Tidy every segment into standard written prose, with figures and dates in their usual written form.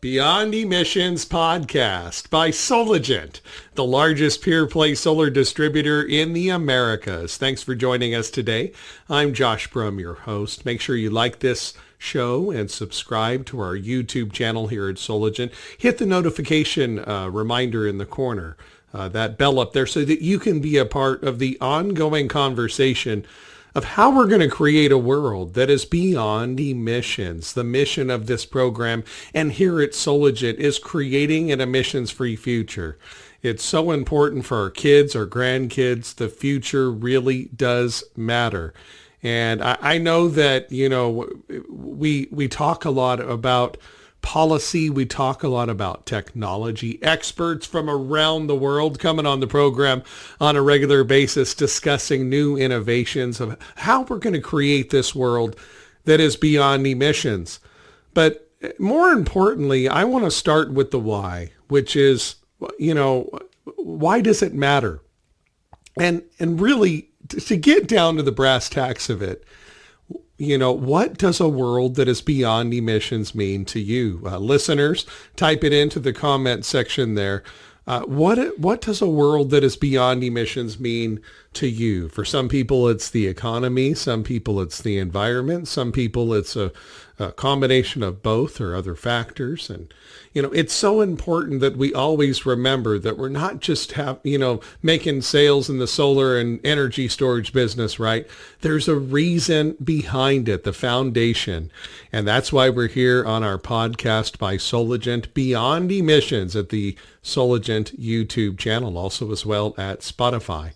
Beyond Emissions podcast by Soligent, the largest pure-play solar distributor in the Americas. Thanks for joining us today. I'm Josh Brumm, your host. Make sure you like this show and subscribe to our YouTube channel here at Soligent. Hit the notification reminder in the corner, that bell up there, so that you can be a part of the ongoing conversation of how we're going to create a world that is beyond emissions. The mission of this program and here at Soligent is creating an emissions-free future. It's so important for our kids, our grandkids. The future really does matter. And I know that, we talk a lot about policy. We talk a lot about technology. Experts from around the world coming on the program on a regular basis discussing new innovations of how we're going to create this world that is beyond emissions. But more importantly, I want to start with the why, which is, why does it matter? And really, to get down to the brass tacks of it, what does a world that is beyond emissions mean to you? Listeners, type it into the comment section there. What does a world that is beyond emissions mean to you? For some people, it's the economy. Some people, it's the environment. Some people, it's a combination of both or other factors. And, it's so important that we always remember that we're not just making sales in the solar and energy storage business, right? There's a reason behind it, the foundation. And that's why we're here on our podcast by Soligent, Beyond Emissions, at the Soligent YouTube channel, also as well at Spotify.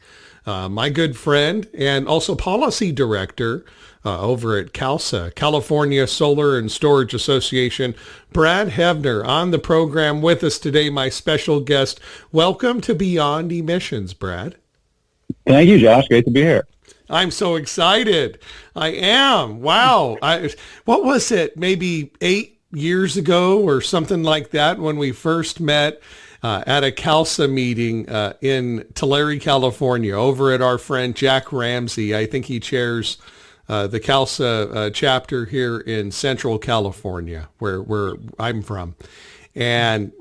My good friend and also policy director over at CALSSA, California Solar and Storage Association, Brad Heavner, on the program with us today, my special guest. Welcome to Beyond Emissions, Brad. Thank you, Josh. Great to be here. I'm so excited. I am. Wow. What was it? Maybe 8 years ago or something like that when we first met at a CALSSA meeting in Tulare, California, over at our friend Jack Ramsey. I think he chairs the CALSSA chapter here in Central California, where I'm from. And,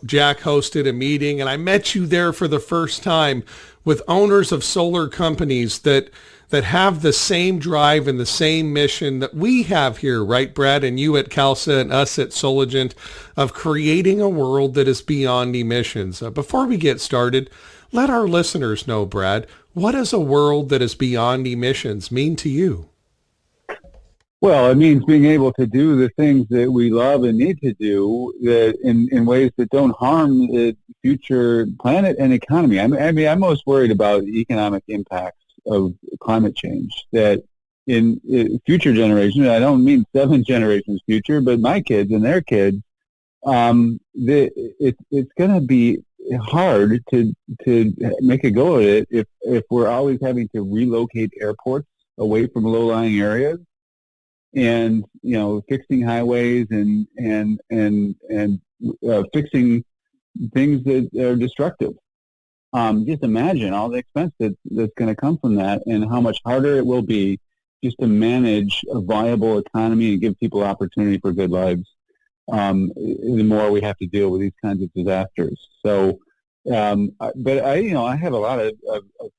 Jack hosted a meeting, and I met you there for the first time with owners of solar companies that have the same drive and the same mission that we have here, right, Brad, and you at CALSSA and us at Soligent, of creating a world that is beyond emissions. Before we get started, let our listeners know, Brad, what does a world that is beyond emissions mean to you? Well, it means being able to do the things that we love and need to do that in ways that don't harm the future planet and economy. I'm most worried about the economic impacts of climate change, that in future generations, I don't mean 7 generations future, but my kids and their kids, it's going to be hard to make a go of it if we're always having to relocate airports away from low-lying areas, and fixing highways and fixing things that are destructive. Just imagine all the expense that's going to come from that, and how much harder it will be just to manage a viable economy and give people opportunity for good lives. The more we have to deal with these kinds of disasters. So, but I have a lot of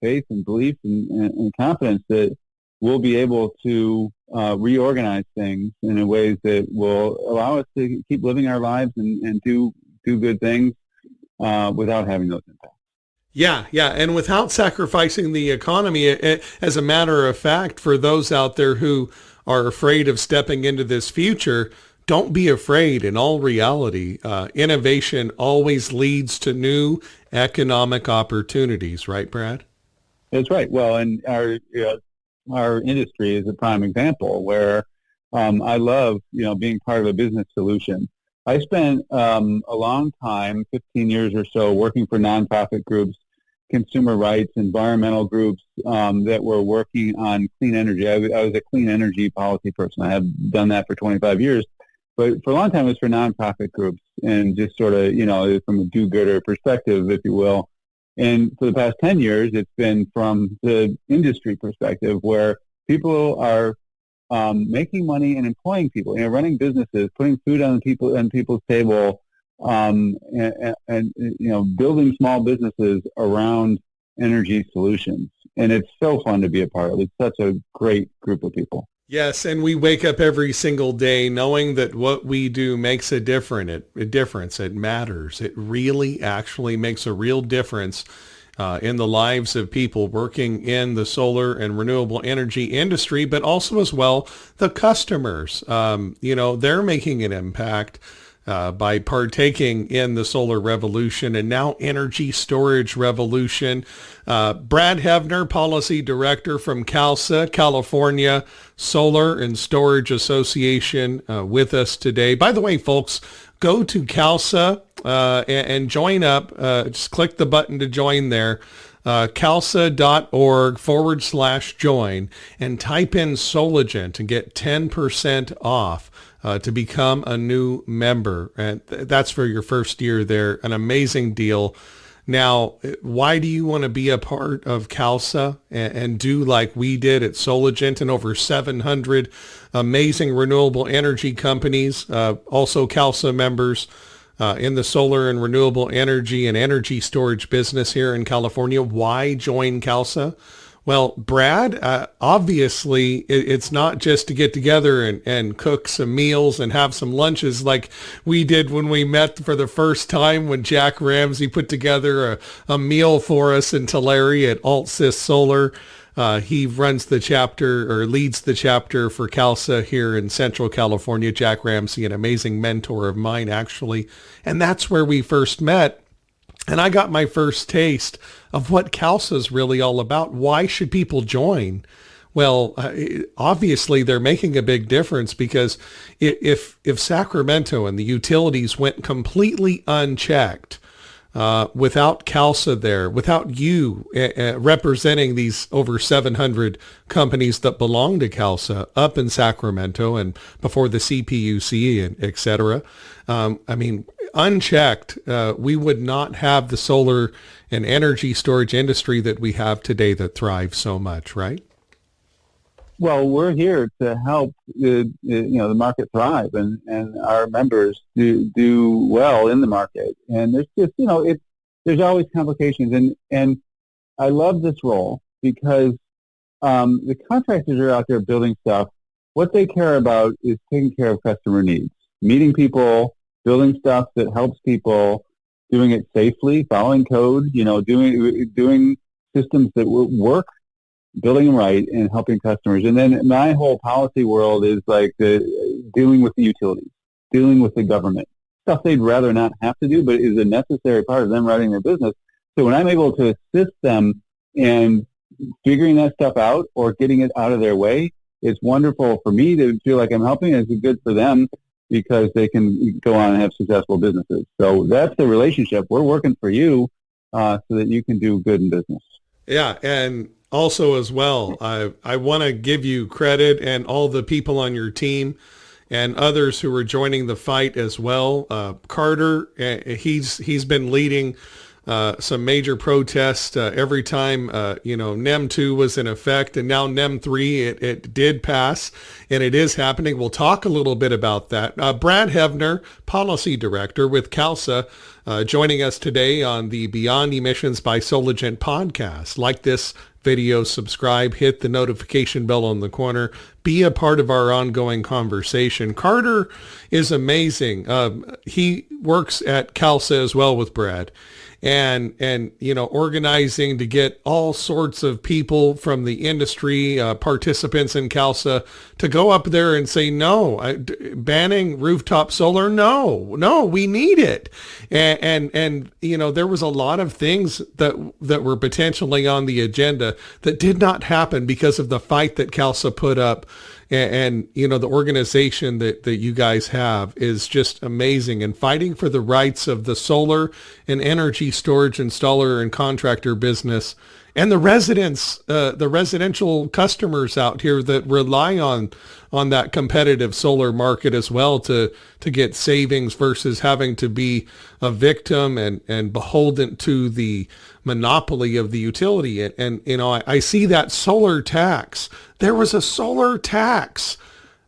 faith and belief and confidence that we'll be able to reorganize things in ways that will allow us to keep living our lives and do good things without having those impacts. Yeah. And without sacrificing the economy. As a matter of fact, for those out there who are afraid of stepping into this future, don't be afraid. In all reality, innovation always leads to new economic opportunities, right, Brad? That's right. Well, and our industry is a prime example where I love, being part of a business solution. I spent a long time, 15 years or so, working for nonprofit groups, consumer rights, environmental groups that were working on clean energy. I was a clean energy policy person. I have done that for 25 years. But for a long time, it was for nonprofit groups and just sort of, from a do-gooder perspective, if you will. And for the past 10 years, it's been from the industry perspective, where people are making money and employing people, running businesses, putting food on people's table, and building small businesses around energy solutions. And it's so fun to be a part of. It's such a great group of people. Yes, and we wake up every single day knowing that what we do makes a difference. It matters. It really actually makes a real difference in the lives of people working in the solar and renewable energy industry, but also as well the customers. They're making an impact by partaking in the solar revolution and now energy storage revolution. Brad Heavner, Policy Director from CALSSA, California Solar and Storage Association, with us today. By the way, folks, go to CALSSA and join up. Just click the button to join there. CALSSA.org/join and type in Soligent and get 10% off to become a new member. And that's for your first year there. An amazing deal. Now, why do you want to be a part of CALSSA and do like we did at Soligent and over 700 amazing renewable energy companies, also CALSSA members in the solar and renewable energy and energy storage business here in California? Why join CALSSA? Well, Brad, obviously it's not just to get together and cook some meals and have some lunches like we did when we met for the first time when Jack Ramsey put together a meal for us in Tulare at AltSys Solar. He runs the chapter or leads the chapter for CALSSA here in Central California. Jack Ramsey, an amazing mentor of mine, actually. And that's where we first met. And I got my first taste of what CALSSA is really all about. Why should people join? Well, obviously they're making a big difference because if Sacramento and the utilities went completely unchecked, without CALSSA there, without you representing these over 700 companies that belong to CALSSA up in Sacramento and before the CPUC and et cetera, unchecked, we would not have the solar and energy storage industry that we have today that thrives so much, right? Well, we're here to help the market thrive and our members do well in the market. And there's just, there's always complications. And I love this role because the contractors are out there building stuff. What they care about is taking care of customer needs, meeting people, building stuff that helps people, doing it safely, following code, doing systems that work, building them right, and helping customers. And then my whole policy world is like dealing with the utilities, dealing with the government, stuff they'd rather not have to do, but is a necessary part of them running their business. So when I'm able to assist them in figuring that stuff out or getting it out of their way, it's wonderful for me to feel like I'm helping. It's good for them because they can go on and have successful businesses. So that's the relationship. We're working for you so that you can do good in business. Yeah, and also as well, I want to give you credit and all the people on your team and others who are joining the fight as well. Carter, he's been leading some major protests every time, NEM2 was in effect, and now NEM3, it did pass, and it is happening. We'll talk a little bit about that. Brad Heavner, Policy Director with CALSSA, joining us today on the Beyond Emissions by Soligent podcast. Like this video, subscribe, hit the notification bell on the corner, be a part of our ongoing conversation. Carter is amazing. He works at CALSSA as well with Brad. And organizing to get all sorts of people from the industry, participants in CALSSA, to go up there and say, no, banning rooftop solar, no, we need it. And there was a lot of things that were potentially on the agenda that did not happen because of the fight that CALSSA put up. And the organization that you guys have is just amazing, and fighting for the rights of the solar and energy storage installer and contractor business and the residents, the residential customers out here that rely on that competitive solar market as well to get savings versus having to be a victim and beholden to the monopoly of the utility. And I see that solar tax. There was a solar tax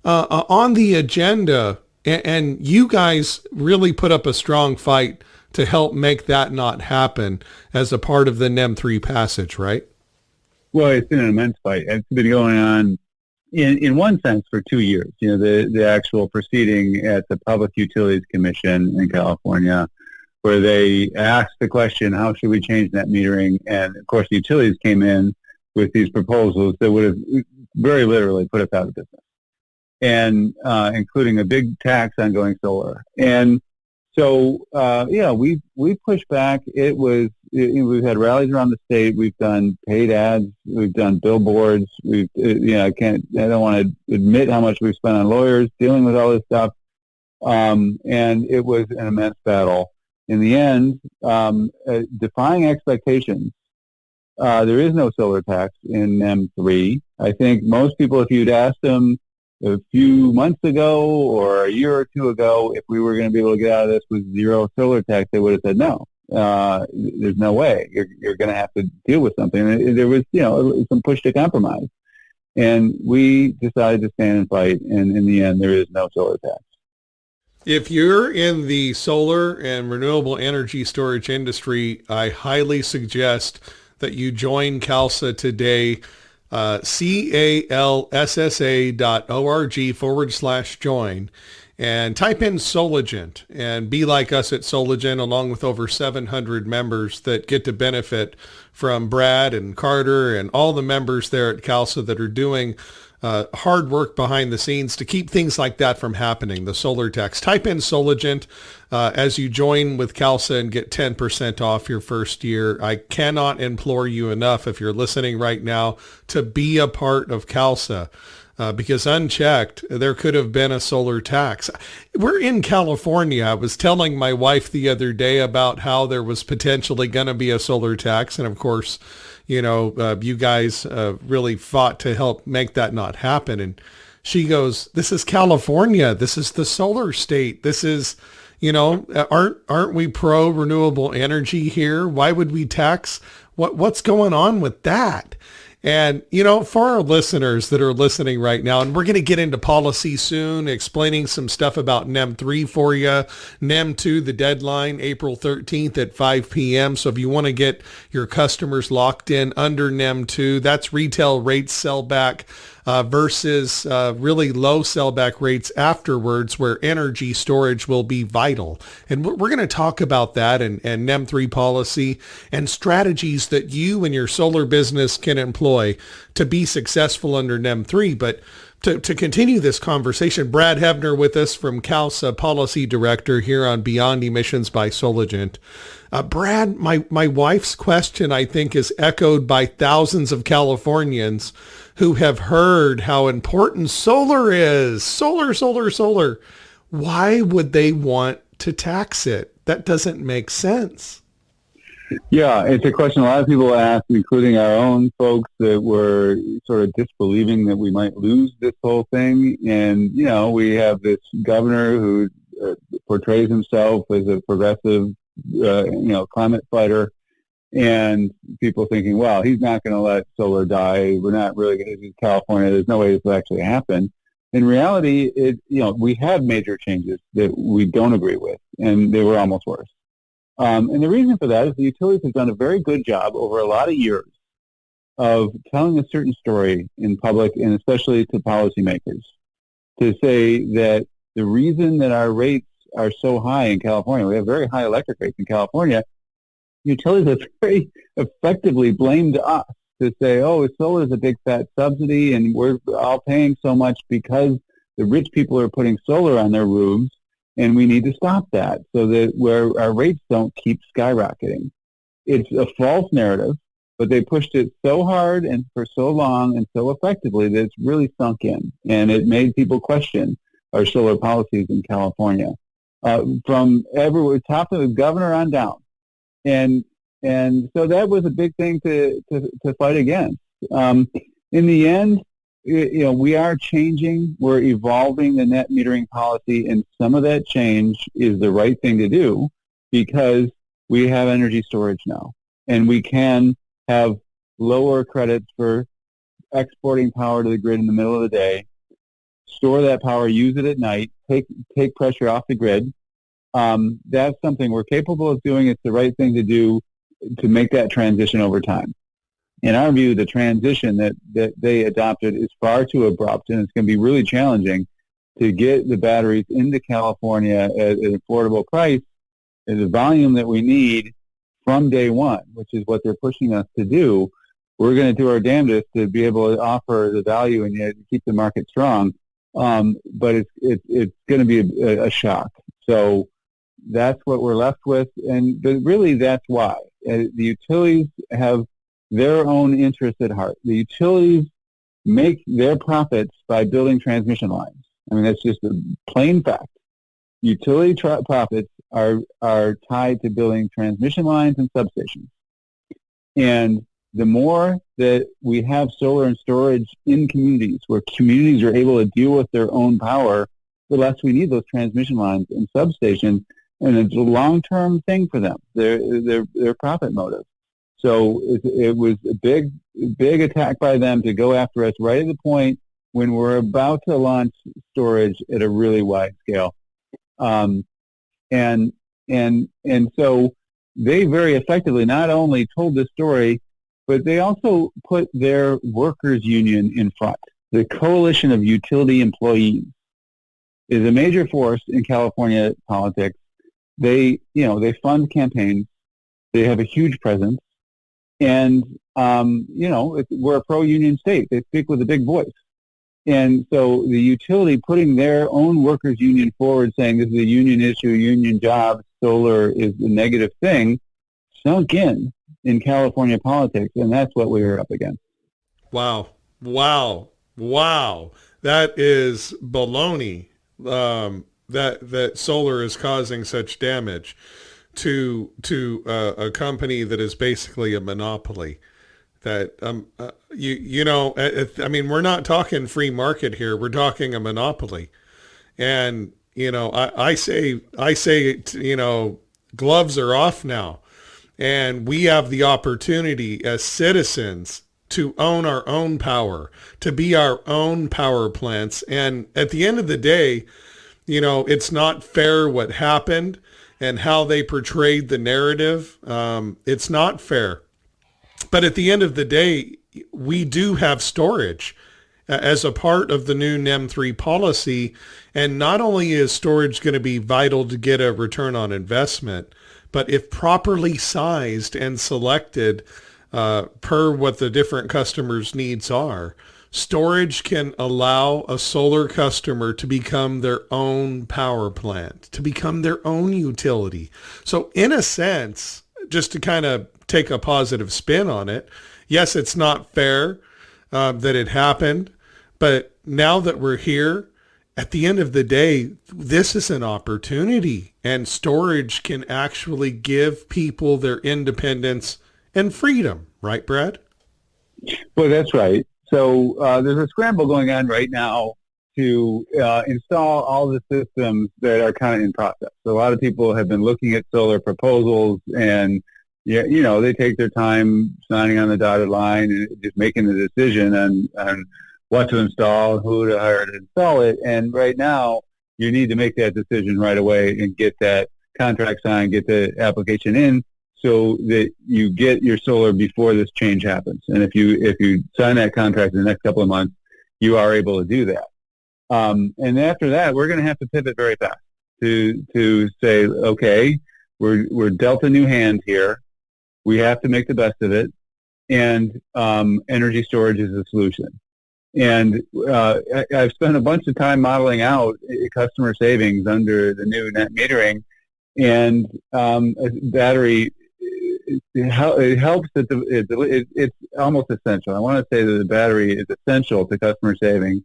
on the agenda, and you guys really put up a strong fight to help make that not happen as a part of the NEM3 passage, right? Well, it's been an immense fight. It's been going on in one sense for 2 years. The actual proceeding at the Public Utilities Commission in California, where they asked the question, how should we change net metering? And of course, the utilities came in with these proposals that would have very literally put us out of business, and including a big tax on going solar. And so, we pushed back. We've had rallies around the state. We've done paid ads. We've done billboards. I don't want to admit how much we've spent on lawyers dealing with all this stuff. And it was an immense battle. In the end, defying expectations, there is no solar tax in NEM3. I think most people, if you'd asked them a few months ago or a year or two ago, if we were going to be able to get out of this with zero solar tax, they would have said no. There's no way. You're going to have to deal with something. And there was, some push to compromise. And we decided to stand and fight, and in the end, there is no solar tax. If you're in the solar and renewable energy storage industry, I highly suggest that you join CALSSA today. CALSSA.org/join, and type in Soligent and be like us at Soligent, along with over 700 members that get to benefit from Brad and Carter and all the members there at CALSSA that are doing hard work behind the scenes to keep things like that from happening, the solar tax. Type in Soligent as you join with CALSSA and get 10% off your first year. I cannot implore you enough, if you're listening right now, to be a part of CALSSA. Because unchecked, there could have been a solar tax. We're in California. I was telling my wife the other day about how there was potentially going to be a solar tax. And of course, you guys really fought to help make that not happen. And she goes, this is California. This is the solar state. This is, aren't we pro renewable energy here? Why would we tax? What's going on with that? And, for our listeners that are listening right now, and we're going to get into policy soon, explaining some stuff about NEM3 for you. NEM2, the deadline, April 13th at 5 p.m. So if you want to get your customers locked in under NEM2, that's retail rates sellback versus really low sellback rates afterwards, where energy storage will be vital. And we're going to talk about that and NEM3 policy and strategies that you and your solar business can employ to be successful under NEM3. But to continue this conversation, Brad Heavner with us from CALSSA, Policy Director here on Beyond Emissions by Soligent. Brad, my wife's question, I think, is echoed by thousands of Californians who have heard how important solar is. Solar. Why would they want to tax it? That doesn't make sense. Yeah, it's a question a lot of people ask, including our own folks that were sort of disbelieving that we might lose this whole thing. And, we have this governor who portrays himself as a progressive, climate fighter. And people thinking, well, he's not going to let solar die. We're not really going to do California. There's no way this will actually happen. In reality, we have major changes that we don't agree with, and they were almost worse. And the reason for that is the utilities have done a very good job over a lot of years of telling a certain story in public, and especially to policymakers, to say that the reason that our rates are so high in California, we have very high electric rates in California, utilities have very effectively blamed us to say, solar is a big fat subsidy and we're all paying so much because the rich people are putting solar on their roofs, and we need to stop that so that where our rates don't keep skyrocketing. It's a false narrative, but they pushed it so hard and for so long and so effectively that it's really sunk in, and it made people question our solar policies in California. From everywhere, top of the governor on down. And so that was a big thing to fight against. In the end, we are changing. We're evolving the net metering policy, and some of that change is the right thing to do because we have energy storage now, and we can have lower credits for exporting power to the grid in the middle of the day. store that power, use it at night, take pressure off the grid. That's something we're capable of doing. It's the right thing to do to make that transition over time. In our view, the transition that they adopted is far too abrupt, and it's going to be really challenging to get the batteries into California at an affordable price at the volume that we need from day one, which is what they're pushing us to do. We're going to do our damnedest to be able to offer the value and yet keep the market strong. But it's going to be a shock. So that's what we're left with. But really, that's why. The utilities have their own interests at heart. The utilities make their profits by building transmission lines. I mean, that's just a plain fact. Utility profits are tied to building transmission lines and substations. And the more that we have solar and storage in communities, where communities are able to deal with their own power, the less we need those transmission lines and substations. And it's a long-term thing for them, their profit motive. So it was a big attack by them to go after us right at the point when we're about to launch storage at a really wide scale. And so they very effectively not only told this story, but they also put their workers' union in front. The Coalition of Utility Employees is a major force in California politics. They fund campaigns. They have a huge presence. And, we're a pro-union state. They speak with a big voice. And so the utility putting their own workers' union forward, saying this is a union issue, union job, solar is a negative thing, sunk in California politics, and that's what we were up against. Wow. That is baloney, that solar is causing such damage to a company that is basically a monopoly. That I mean, we're not talking free market here. We're talking a monopoly. And I say gloves are off now, and we have the opportunity as citizens to own our own power, to be our own power plants. And at the end of the day, it's not fair what happened and how they portrayed the narrative. It's not fair. But at the end of the day, we do have storage as a part of the new NEM3 policy. And not only is storage going to be vital to get a return on investment, but if properly sized and selected per what the different customers' needs are, storage can allow a solar customer to become their own power plant, to become their own utility. So in a sense, just to kind of take a positive spin on it, yes, it's not fair that it happened, but now that we're here, at the end of the day, this is an opportunity, and storage can actually give people their independence and freedom, right, Brad? Well, that's right. So there's a scramble going on right now to install all the systems that are kind of in process. So a lot of people have been looking at solar proposals, and they take their time signing on the dotted line and just making the decision on what to install, who to hire to install it. And right now, you need to make that decision right away and get that contract signed, get the application in, so that you get your solar before this change happens. And if you sign that contract in the next couple of months, you are able to do that. And after that, we're going to have to pivot very fast to say, okay, we're dealt a new hand here. We have to make the best of it, and energy storage is the solution. And I've spent a bunch of time modeling out customer savings under the new net metering, and battery. It helps that it's almost essential. I want to say that the battery is essential to customer savings.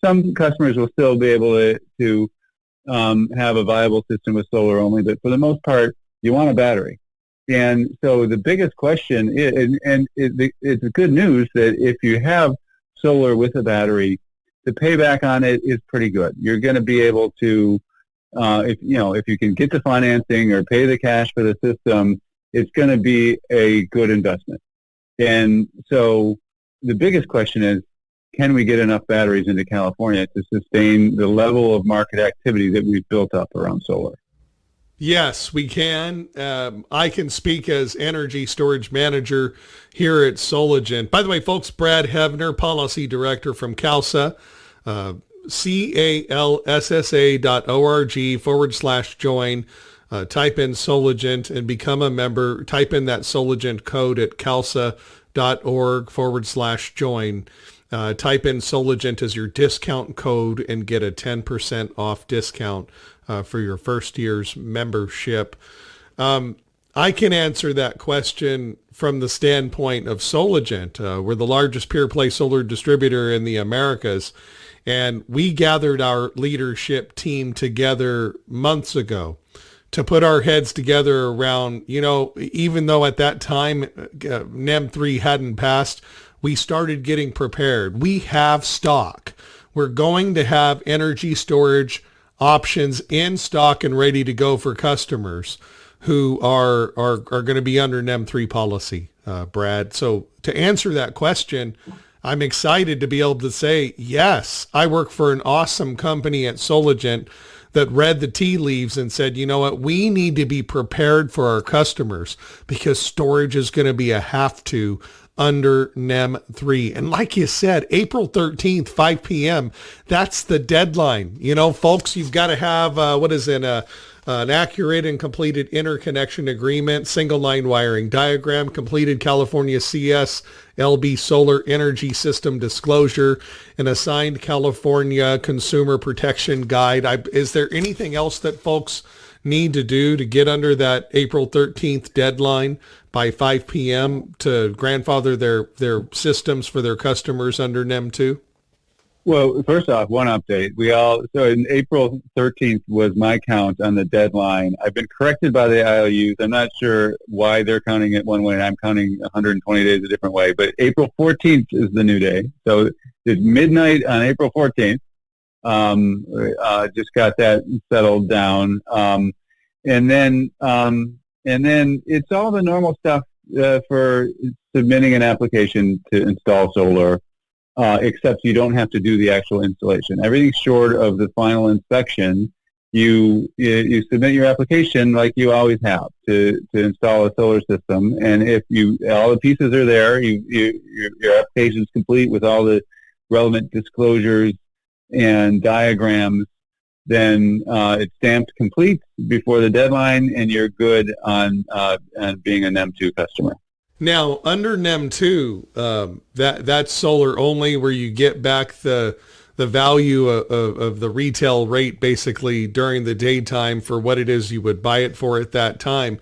Some customers will still be able to have a viable system with solar only, but for the most part, you want a battery. And so the biggest question is, and it's good news that if you have solar with a battery, the payback on it is pretty good. You're going to be able to, if you can get the financing or pay the cash for the system, it's going to be a good investment. And so the biggest question is, can we get enough batteries into California to sustain the level of market activity that we've built up around solar? Yes, we can. I can speak as energy storage manager here at Soligent. By the way, folks, Brad Heavner, policy director from CALSSA, CALSSA.org/join. Type in Soligent and become a member. Type in that Soligent code at calssa.org/join. Type in Soligent as your discount code and get a 10% off discount for your first year's membership. I can answer that question from the standpoint of Soligent. We're the largest pure play solar distributor in the Americas, and we gathered our leadership team together months ago to put our heads together around, even though at that time NEM3 hadn't passed, we started getting prepared. We have stock. We're going to have energy storage options in stock and ready to go for customers who are going to be under NEM3 policy, Brad. So to answer that question, I'm excited to be able to say, yes, I work for an awesome company at Soligent that read the tea leaves and said, you know what, we need to be prepared for our customers because storage is going to be a have to under NEM3. And like you said, April 13th, 5 p.m., that's the deadline. Folks, you've got to have, an accurate and completed interconnection agreement, single line wiring diagram, completed California CS LB Solar Energy System disclosure, and a signed California Consumer Protection Guide. Is there anything else that folks need to do to get under that April 13th deadline by 5 p.m. to grandfather their systems for their customers under NEM2? Well, first off, one update. So in April 13th was my count on the deadline. I've been corrected by the IOUs. I'm not sure why they're counting it one way and I'm counting 120 days a different way, but April 14th is the new day. So it's midnight on April 14th. Just got that settled down. And then it's all the normal stuff for submitting an application to install solar. Except you don't have to do the actual installation. Everything short of the final inspection, you submit your application like you always have to install a solar system. And if all the pieces are there, your application is complete with all the relevant disclosures and diagrams, then it's stamped complete before the deadline, and you're good on being a NEM2 customer. Now, under NEM2, that's solar only, where you get back the value of the retail rate basically during the daytime for what it is you would buy it for at that time.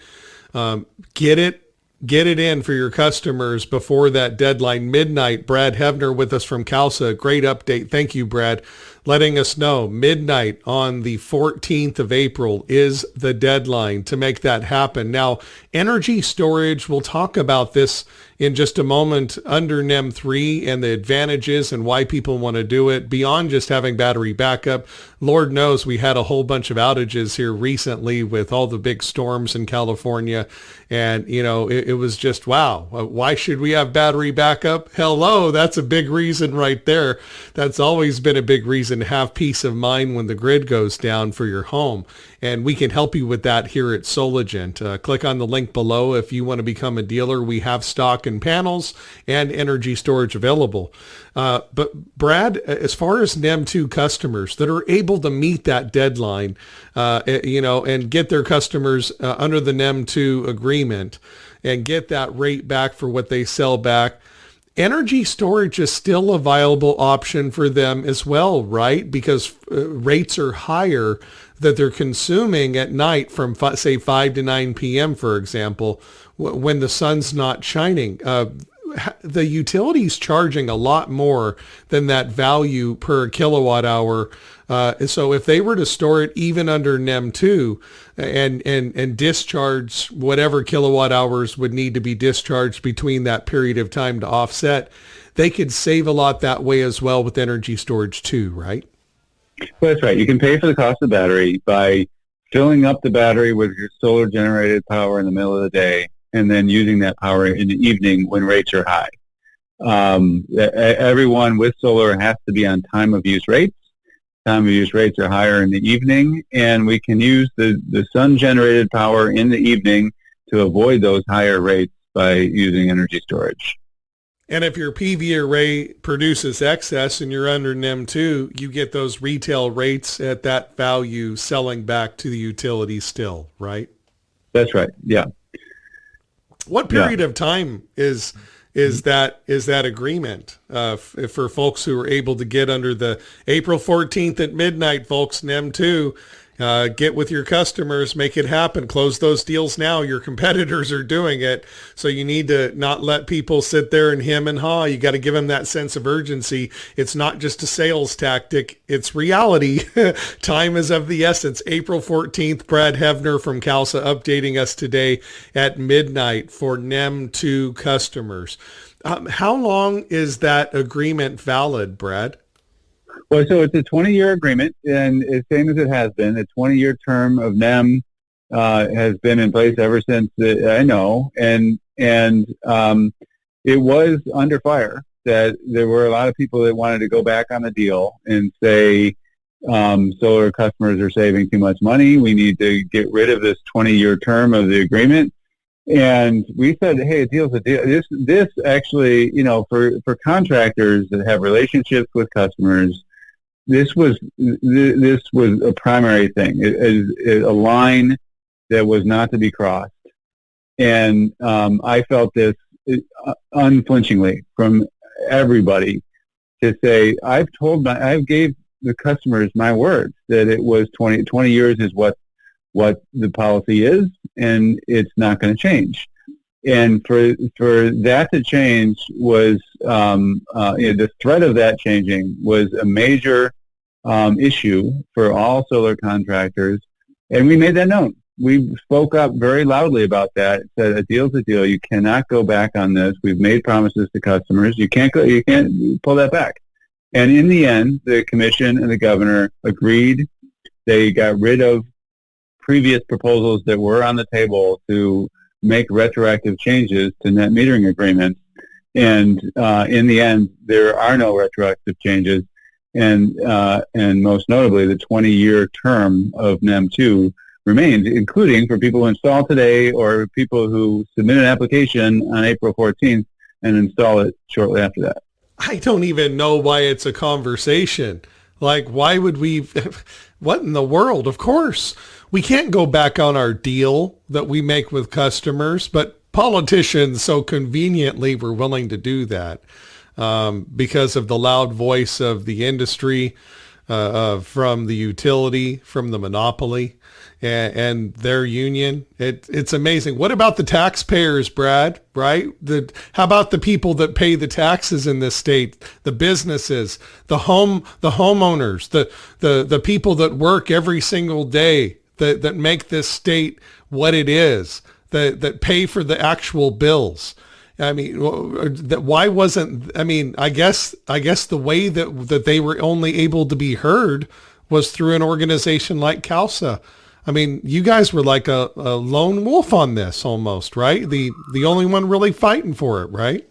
Get it in for your customers before that deadline, midnight. Brad Heavner with us from CALSSA. Great update. Thank you, Brad, letting us know midnight on the 14th of April is the deadline to make that happen. Now, energy storage, we'll talk about this in just a moment under NEM3 and the advantages and why people want to do it beyond just having battery backup. Lord knows we had a whole bunch of outages here recently with all the big storms in California. And, it was just, wow, why should we have battery backup? Hello, that's a big reason right there. That's always been a big reason to have peace of mind when the grid goes down for your home. And we can help you with that here at Soligent. Click on the link below if you want to become a dealer. We have stock and panels and energy storage available. But Brad, as far as NEM2 customers that are able to meet that deadline, and get their customers under the NEM2 agreement and get that rate back for what they sell back, energy storage is still a viable option for them as well, right? Because rates are higher that they're consuming at night from, say, 5 to 9 p.m., for example, when the sun's not shining. The utility's charging a lot more than that value per kilowatt hour. So if they were to store it even under NEM2 and discharge whatever kilowatt hours would need to be discharged between that period of time to offset, they could save a lot that way as well with energy storage too, right? Well, that's right. You can pay for the cost of the battery by filling up the battery with your solar generated power in the middle of the day and then using that power in the evening when rates are high. Everyone with solar has to be on time of use rates. Time of use rates are higher in the evening, and we can use the sun-generated power in the evening to avoid those higher rates by using energy storage. And if your PV array produces excess and you're under NEM2, you get those retail rates at that value selling back to the utility still, right? That's right. Yeah. What period of time is that agreement for folks who are able to get under the April 14th at midnight, folks, NEM2, get with your customers, make it happen, close those deals now. Your competitors are doing it. So you need to not let people sit there and hem and haw. You got to give them that sense of urgency. It's not just a sales tactic. It's reality. Time is of the essence. April 14th, Brad Heavner from CALSSA updating us today at midnight for NEM2 customers. How long is that agreement valid, Brad? Well, so it's a 20-year agreement, and the same as it has been. A 20-year term of NEM has been in place ever since I know, and it was under fire that there were a lot of people that wanted to go back on the deal and say solar customers are saving too much money. We need to get rid of this 20-year term of the agreement. And we said, hey, a deal's a deal. This actually, for contractors that have relationships with customers, this was a primary thing, a line that was not to be crossed. And I felt this unflinchingly from everybody to say, I gave the customers my word that it was 20 years is what the policy is, and it's not going to change. And for that to change was the threat of that changing was a major issue for all solar contractors, and we made that known. We spoke up very loudly about that. Said a deal's a deal. You cannot go back on this. We've made promises to customers. You can't pull that back. And in the end, the commission and the governor agreed. They got rid of previous proposals that were on the table to make retroactive changes to net metering agreements. And in the end, there are no retroactive changes. And most notably, the 20-year term of NEM2 remains, including for people who install today or people who submit an application on April 14th and install it shortly after that. I don't even know why it's a conversation. Like, why would we? What in the world? Of course, we can't go back on our deal that we make with customers, but politicians so conveniently were willing to do that because of the loud voice of the industry, from the utility, from the monopoly, and their union. It's amazing. What about the taxpayers, Brad? Right? How about the people that pay the taxes in this state? The businesses, the homeowners, the people that work every single day that make this state what it is, that pay for the actual bills. I mean, why wasn't? I mean, I guess the way that they were only able to be heard was through an organization like CALSSA. I mean, you guys were like a lone wolf on this almost, right? The only one really fighting for it, right?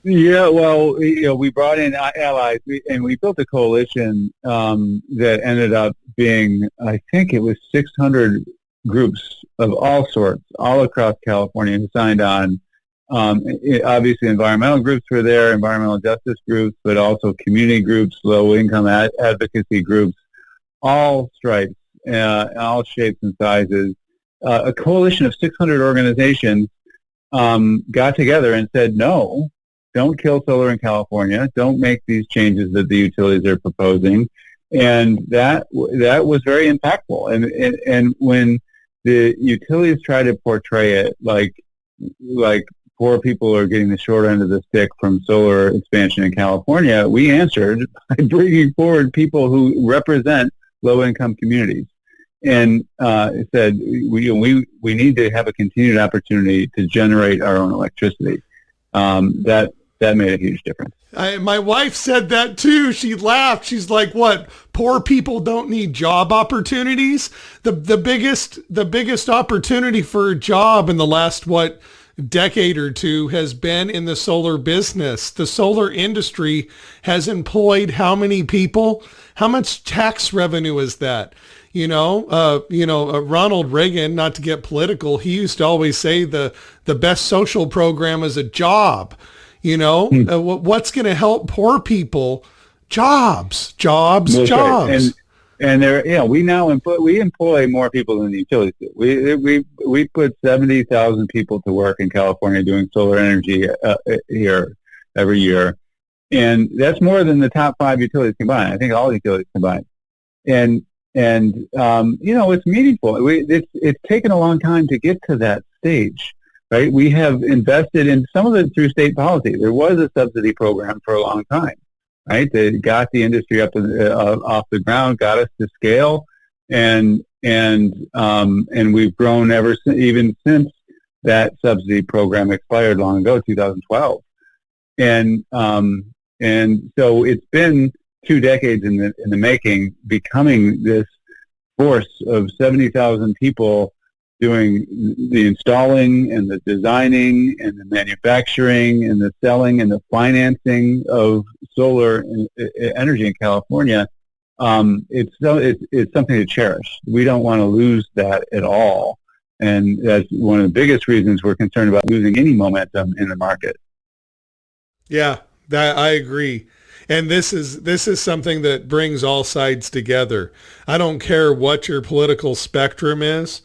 Yeah, well, we brought in allies, and we built a coalition that ended up being, I think it was 600 groups of all sorts, all across California, who signed on. Obviously, environmental groups were there, environmental justice groups, but also community groups, low-income advocacy groups, all stripes, all shapes and sizes. A coalition of 600 organizations got together and said, no, don't kill solar in California. Don't make these changes that the utilities are proposing. And that was very impactful. And when the utilities try to portray it like poor people are getting the short end of the stick from solar expansion in California, we answered by bringing forward people who represent low-income communities, and said we need to have a continued opportunity to generate our own electricity. That made a huge difference. My wife said that too. She laughed. She's like, "What? Poor people don't need job opportunities? The biggest opportunity for a job in the last decade or two has been in the solar business. The solar industry has employed how many people? How much tax revenue is that? Ronald Reagan, not to get political, he used to always say the best social program is a job. What's going to help poor people? Jobs. That's Jobs. Right. And there, we employ more people than the utilities do. We put 70,000 people to work in California doing solar energy here every year, and that's more than the top 5 utilities combined. I think all utilities combined, and it's meaningful. It's taken a long time to get to that stage, right? We have invested in some of it through state policy. There was a subsidy program for a long time. Right, they got the industry up off the ground, got us to scale, and we've grown even since that subsidy program expired long ago, 2012, and so it's been 2 decades in the making, becoming this force of 70,000 people doing the installing and the designing and the manufacturing and the selling and the financing of solar energy in California. It's something to cherish. We don't want to lose that at all. And that's one of the biggest reasons we're concerned about losing any momentum in the market. Yeah, I agree. And this is something that brings all sides together. I don't care what your political spectrum is.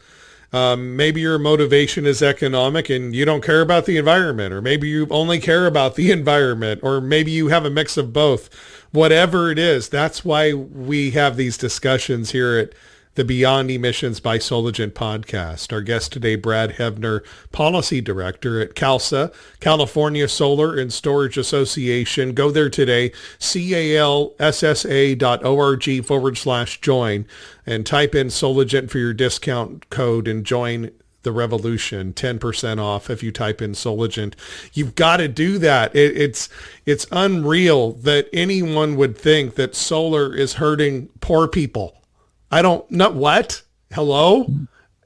Maybe your motivation is economic and you don't care about the environment, or maybe you only care about the environment, or maybe you have a mix of both. Whatever it is, that's why we have these discussions here at the Beyond Emissions by Soligent podcast. Our guest today, Brad Heavner, Policy Director at CALSSA, California Solar and Storage Association. Go there today, calssa.org/join, and type in Soligent for your discount code and join the revolution. 10% off if you type in Soligent. You've got to do that. It's unreal that anyone would think that solar is hurting poor people. I don't know what. Hello,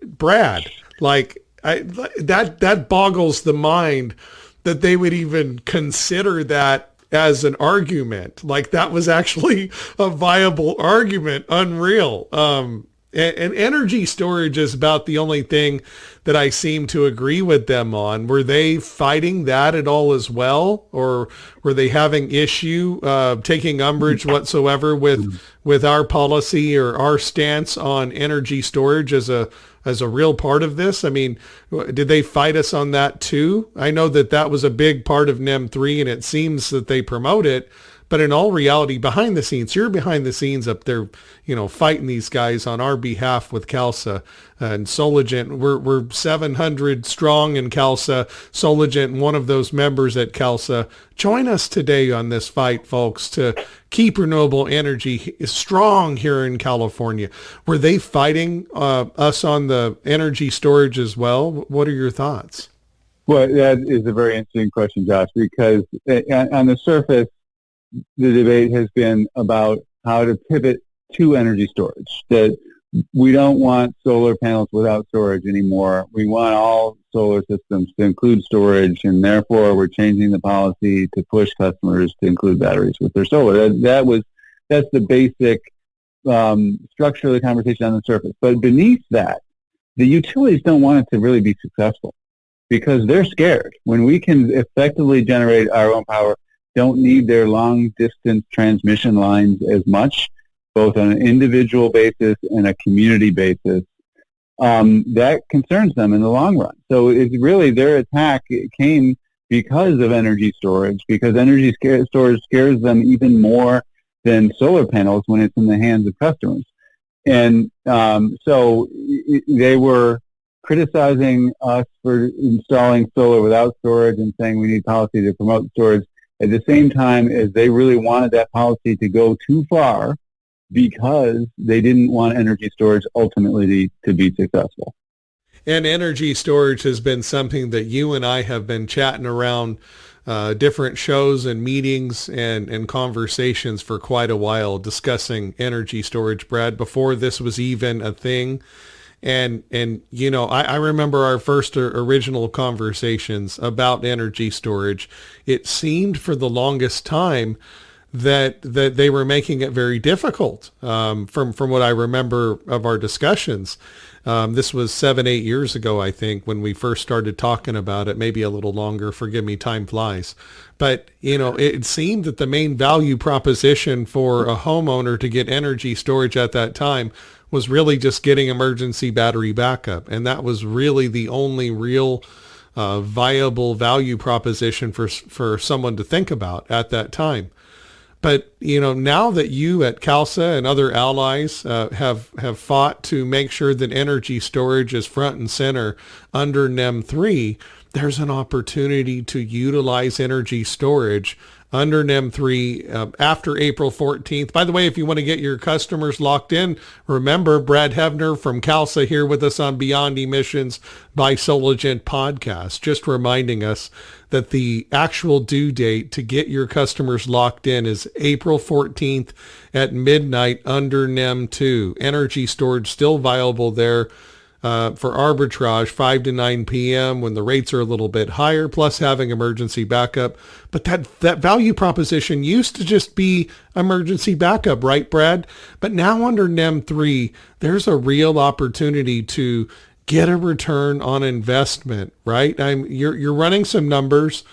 Brad. That boggles the mind that they would even consider that as an argument. Like that was actually a viable argument. Unreal. And energy storage is about the only thing that I seem to agree with them on. Were they fighting that at all as well? Or were they having issue, taking umbrage whatsoever with our policy or our stance on energy storage as a real part of this? I mean, did they fight us on that too? I know that was a big part of NEM3 and it seems that they promote it. But in all reality, behind the scenes, you're behind the scenes up there, fighting these guys on our behalf with CALSSA and Soligent. We're 700 strong in CALSSA. Soligent, one of those members at CALSSA. Join us today on this fight, folks, to keep renewable energy strong here in California. Were they fighting us on the energy storage as well? What are your thoughts? Well, that is a very interesting question, Josh, because on the surface, the debate has been about how to pivot to energy storage, that we don't want solar panels without storage anymore. We want all solar systems to include storage, and therefore we're changing the policy to push customers to include batteries with their solar. That's the basic structure of the conversation on the surface. But beneath that, the utilities don't want it to really be successful because they're scared. When we can effectively generate our own power, don't need their long-distance transmission lines as much, both on an individual basis and a community basis. That concerns them in the long run. So it's really their attack came because of energy storage, because energy storage scares them even more than solar panels when it's in the hands of customers. And so they were criticizing us for installing solar without storage and saying we need policy to promote storage, at the same time as they really wanted that policy to go too far because they didn't want energy storage ultimately to be successful. And energy storage has been something that you and I have been chatting around different shows and meetings and conversations for quite a while, discussing energy storage, Brad, before this was even a thing. And I remember our first original conversations about energy storage. It seemed for the longest time that they were making it very difficult. From what I remember of our discussions, this was 7-8 years ago, I think, when we first started talking about it. Maybe a little longer. Forgive me, time flies. But it seemed that the main value proposition for a homeowner to get energy storage at that time was really just getting emergency battery backup, and that was really the only real viable value proposition for someone to think about at that time. But now that you at CALSSA and other allies have fought to make sure that energy storage is front and center under NEM3, there's an opportunity to utilize energy storage under NEM3 after April 14th. By the way, if you want to get your customers locked in, remember Brad Heavner from CALSSA here with us on Beyond Emissions by Soligent podcast, just reminding us that the actual due date to get your customers locked in is April 14th at midnight under NEM2. Energy storage still viable there for arbitrage 5 to 9 p.m. when the rates are a little bit higher, plus having emergency backup. But that value proposition used to just be emergency backup, right, Brad? But now under NEM3, there's a real opportunity to get a return on investment, right? You're running some numbers.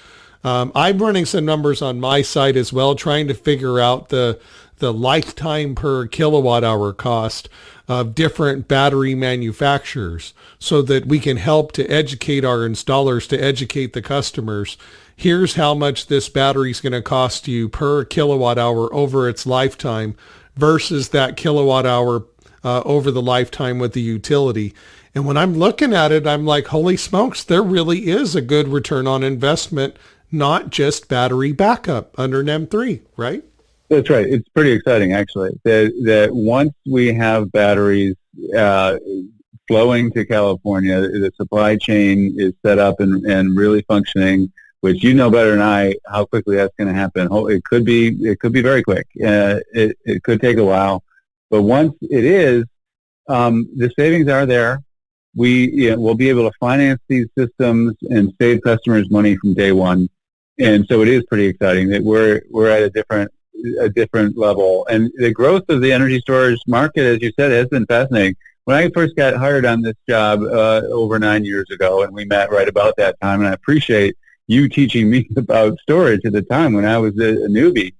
I'm running some numbers on my side as well, trying to figure out the lifetime per kilowatt hour cost of different battery manufacturers so that we can help to educate our installers, to educate the customers. Here's how much this battery is going to cost you per kilowatt hour over its lifetime versus that kilowatt hour over the lifetime with the utility. And when I'm looking at it, I'm like, holy smokes, there really is a good return on investment, not just battery backup under NEM3, right? That's right. It's pretty exciting, actually, that once we have batteries flowing to California, the supply chain is set up and really functioning, which you know better than I how quickly that's going to happen. It could be very quick. It could take a while, but once it is, the savings are there. We'll be able to finance these systems and save customers money from day one, and so it is pretty exciting that we're at a different level. And the growth of the energy storage market, as you said, has been fascinating. When I first got hired on this job over 9 years ago, and we met right about that time, and I appreciate you teaching me about storage at the time when I was a newbie.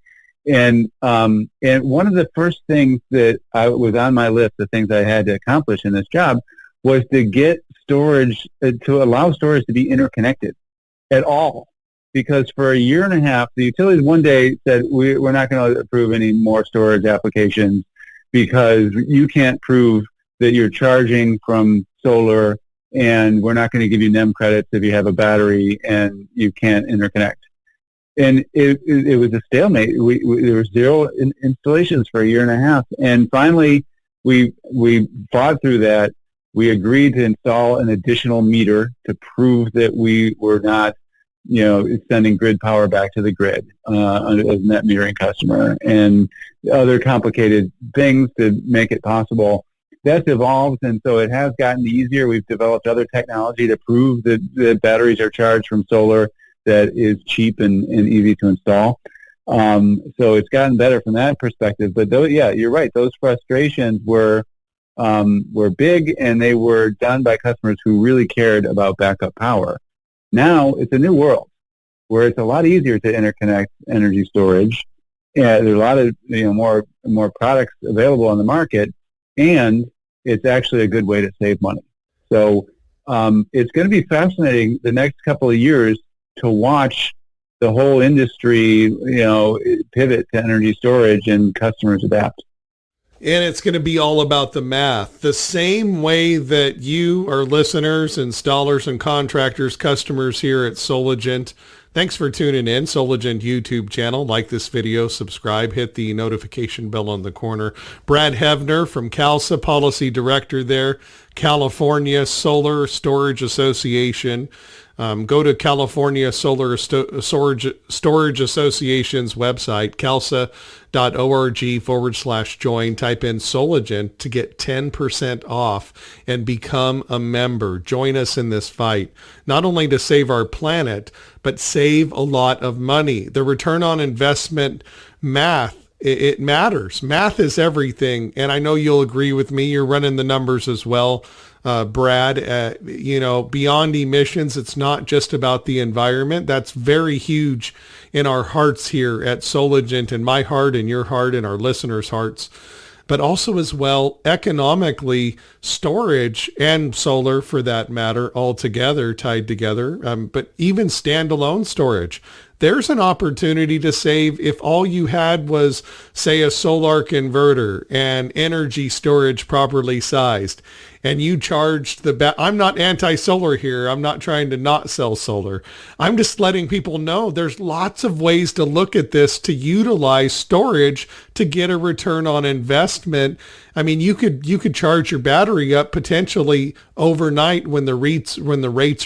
And one of the first things that was on my list of things I had to accomplish in this job was to get storage, to allow storage to be interconnected at all. Because for a year and a half, the utilities one day said, we're not going to approve any more storage applications because you can't prove that you're charging from solar, and we're not going to give you NEM credits if you have a battery and you can't interconnect. And it was a stalemate. There were zero installations for a year and a half. And finally, we fought through that. We agreed to install an additional meter to prove that we were not sending grid power back to the grid as a net metering customer, and other complicated things to make it possible. That's evolved, and so it has gotten easier. We've developed other technology to prove that the batteries are charged from solar that is cheap and easy to install. So it's gotten better from that perspective. But you're right. Those frustrations were big, and they were done by customers who really cared about backup power. Now it's a new world where it's a lot easier to interconnect energy storage. There's a lot of more products available on the market, and it's actually a good way to save money. So it's going to be fascinating the next couple of years to watch the whole industry, pivot to energy storage and customers adapt. And it's going to be all about the math. The same way that you, our listeners, installers, and contractors, customers here at Soligent, thanks for tuning in. Soligent YouTube channel. Like this video, subscribe, hit the notification bell on the corner. Brad Heavner from CALSSA, Policy Director there. California Solar Storage Association. Go to California Storage Association's website, calssa.org/join. Type in Soligent to get 10% off and become a member. Join us in this fight, not only to save our planet, but save a lot of money. The return on investment math, it matters. Math is everything. And I know you'll agree with me. You're running the numbers as well. Brad, beyond emissions, it's not just about the environment. That's very huge in our hearts here at Soligent, in my heart, in your heart, in our listeners' hearts. But also as well, economically, storage and solar, for that matter, all together, tied together, but even standalone storage. There's an opportunity to save if all you had was, say, a solar inverter and energy storage properly sized, and you charged I'm not anti-solar here. I'm not trying to not sell solar. I'm just letting people know there's lots of ways to look at this to utilize storage to get a return on investment. I mean, you could charge your battery up potentially overnight when the rates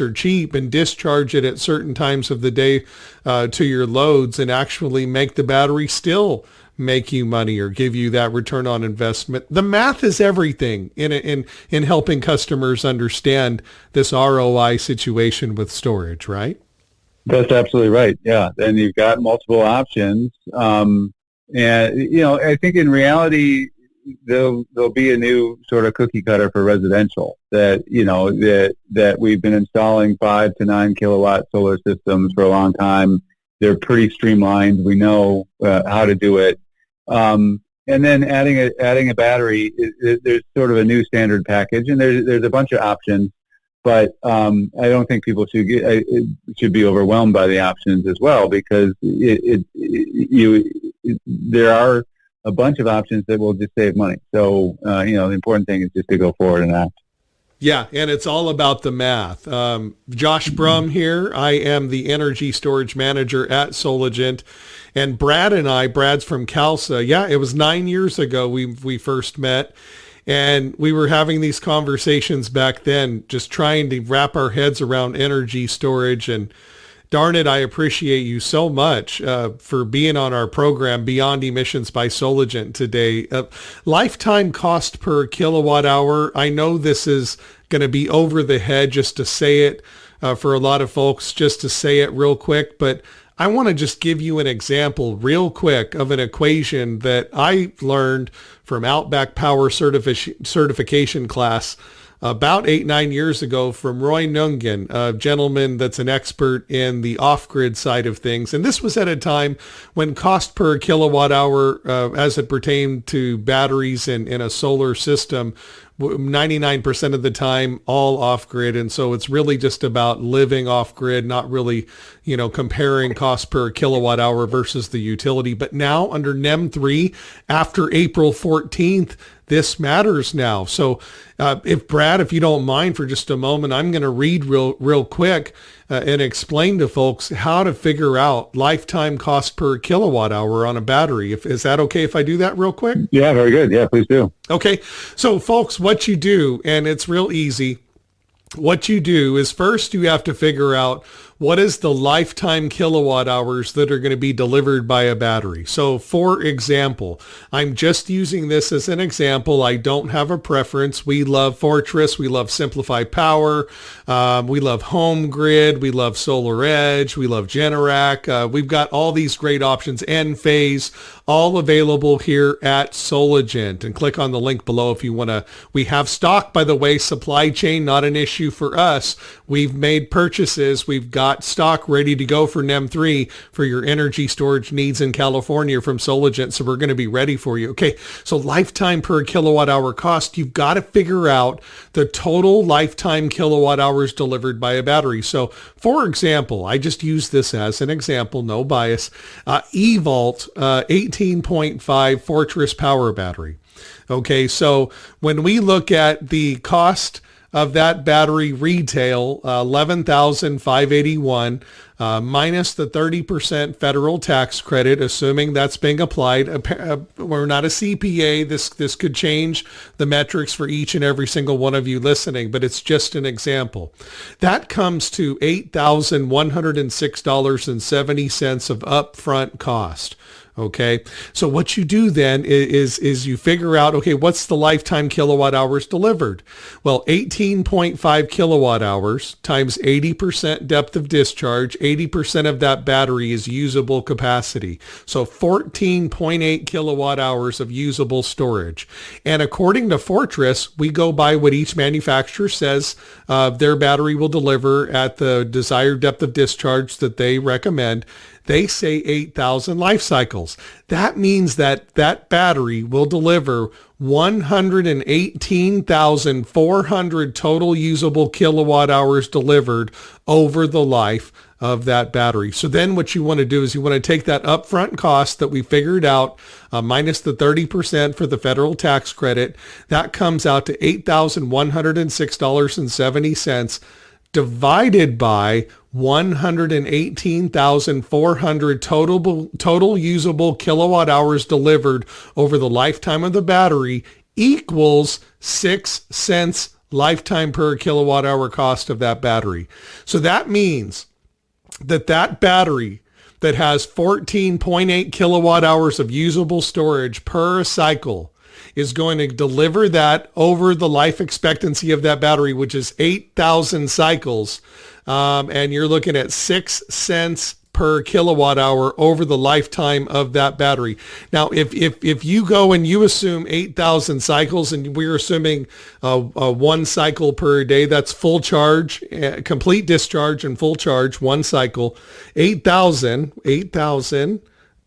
are cheap, and discharge it at certain times of the day to your loads, and actually make the battery still make you money or give you that return on investment. The math is everything in helping customers understand this ROI situation with storage, right? That's absolutely right. Yeah. And you've got multiple options. And, I think in reality, there'll be a new sort of cookie cutter for residential that we've been installing 5 to 9 kilowatt solar systems for a long time. They're pretty streamlined. We know how to do it. And then adding a battery, there's sort of a new standard package, and there's a bunch of options. But I don't think people should be overwhelmed by the options as well, because there are a bunch of options that will just save money. So the important thing is just to go forward and act. Yeah, and it's all about the math. Josh Brumm here. I am the energy storage manager at Soligent. And Brad's from CALSSA. Yeah, it was 9 years ago we first met. And we were having these conversations back then, just trying to wrap our heads around energy storage. And darn it, I appreciate you so much for being on our program, Beyond Emissions by Soligent today. Lifetime cost per kilowatt hour. I know this is going to be over the head just to say it for a lot of folks, just to say it real quick. But I want to just give you an example real quick of an equation that I learned from Outback Power certification class about 8-9 years ago from Roy Nungen, a gentleman that's an expert in the off-grid side of things. And this was at a time when cost per kilowatt hour, as it pertained to batteries in a solar system, 99% of the time all off-grid. And so it's really just about living off-grid, not really, comparing cost per kilowatt hour versus the utility. But now under NEM3, after April 14th, this matters now. So if you don't mind for just a moment, I'm going to read real quick and explain to folks how to figure out lifetime cost per kilowatt hour on a battery. Is that okay if I do that real quick? Yeah, very good. Yeah, please do. Okay. So folks, what you do, and it's real easy, what you do is first you have to figure out what is the lifetime kilowatt hours that are going to be delivered by a battery. So for example, I'm just using this as an example. I don't have a preference. We love Fortress. We love Simplify Power. We love Home Grid. We love Solar Edge. We love Generac. We've got all these great options, Enphase, all available here at Soligent. And click on the link below if you want to. We have stock, by the way. Supply chain, not an issue for us. We've made purchases. We've got stock ready to go for NEM3 for your energy storage needs in California from Soligent. So we're going to be ready for you. Okay, so lifetime per kilowatt hour cost, you've got to figure out the total lifetime kilowatt hours delivered by a battery. So for example, I just use this as an example, no bias, eVault 18.5 Fortress Power Battery. Okay, so when we look at the cost of that battery retail, 11,581, minus the 30% federal tax credit, assuming that's being applied. We're not a CPA. This could change the metrics for each and every single one of you listening, but it's just an example. That comes to $8,106.70 of upfront cost. Okay. So what you do then is you figure out, okay, what's the lifetime kilowatt hours delivered? Well, 18.5 kilowatt hours times 80% depth of discharge, 80% of that battery is usable capacity. So 14.8 kilowatt hours of usable storage. And according to Fortress, we go by what each manufacturer says their battery will deliver at the desired depth of discharge that they recommend. They say 8,000 life cycles. That means that that battery will deliver 118,400 total usable kilowatt hours delivered over the life of that battery. So then what you want to do is you want to take that upfront cost that we figured out minus the 30% for the federal tax credit. That comes out to $8,106.70 divided by 118,400 total usable kilowatt hours delivered over the lifetime of the battery equals 6 cents lifetime per kilowatt hour cost of that battery. So that means that that battery that has 14.8 kilowatt hours of usable storage per cycle is going to deliver that over the life expectancy of that battery, which is 8,000 cycles. And you're looking at 6 cents per kilowatt hour over the lifetime of that battery. Now, if you go and you assume 8,000 cycles, and we're assuming one cycle per day, that's full charge, complete discharge and full charge, one cycle, 8,000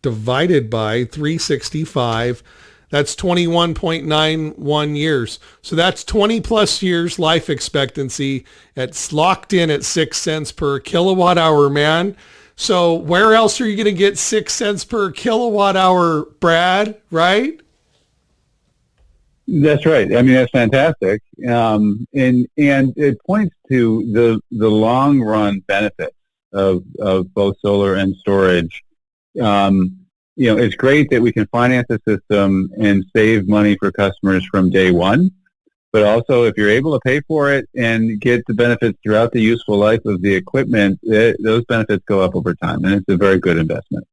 divided by 365, that's 21.91 years. So that's 20 plus years life expectancy. It's locked in at 6 cents per kilowatt hour, man. So where else are you going to get 6 cents per kilowatt hour, Brad, right? That's right. I mean, that's fantastic. And it points to the long run benefits of both solar and storage. It's great that we can finance the system and save money for customers from day one. But also, if you're able to pay for it and get the benefits throughout the useful life of the equipment, those benefits go up over time, and it's a very good investment.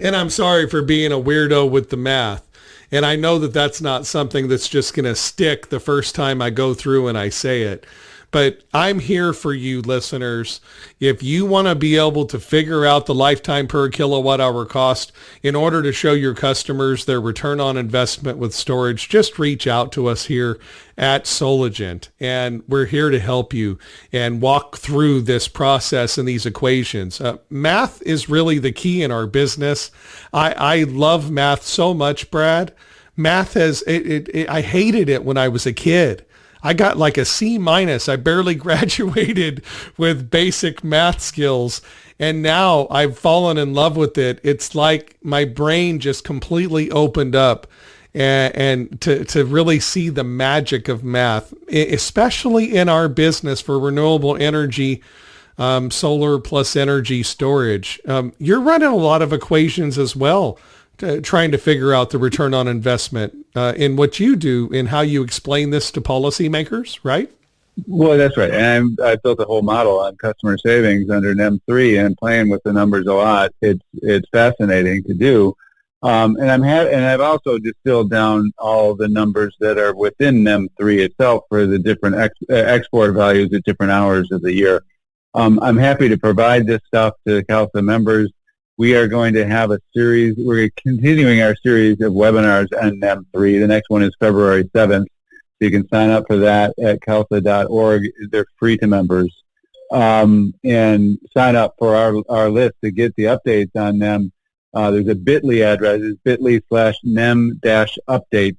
And I'm sorry for being a weirdo with the math. And I know that that's not something that's just going to stick the first time I go through and I say it. But I'm here for you listeners. If you want to be able to figure out the lifetime per kilowatt hour cost in order to show your customers their return on investment with storage, just reach out to us here at Soligent. And we're here to help you and walk through this process and these equations. Math is really the key in our business. I love math so much, Brad. Math I hated it when I was a kid. I got like a C minus. I barely graduated with basic math skills. And now I've fallen in love with it. It's like my brain just completely opened up and to really see the magic of math, especially in our business for renewable energy, Solar+Energy storage. You're running a lot of equations as well, trying to figure out the return on investment in what you do and how you explain this to policymakers, right? Well, that's right. And I built a whole model on customer savings under NEM3 and playing with the numbers a lot. It's fascinating to do. And I've also distilled down all the numbers that are within NEM3 itself for the different export values at different hours of the year. I'm happy to provide this stuff to CALSSA members. We are going to have we're continuing our series of webinars on NEM3. The next one is February 7th. So you can sign up for that at calssa.org. They're free to members. And sign up for our list to get the updates on NEM. There's a bit.ly address. It's bit.ly/NEM-updates.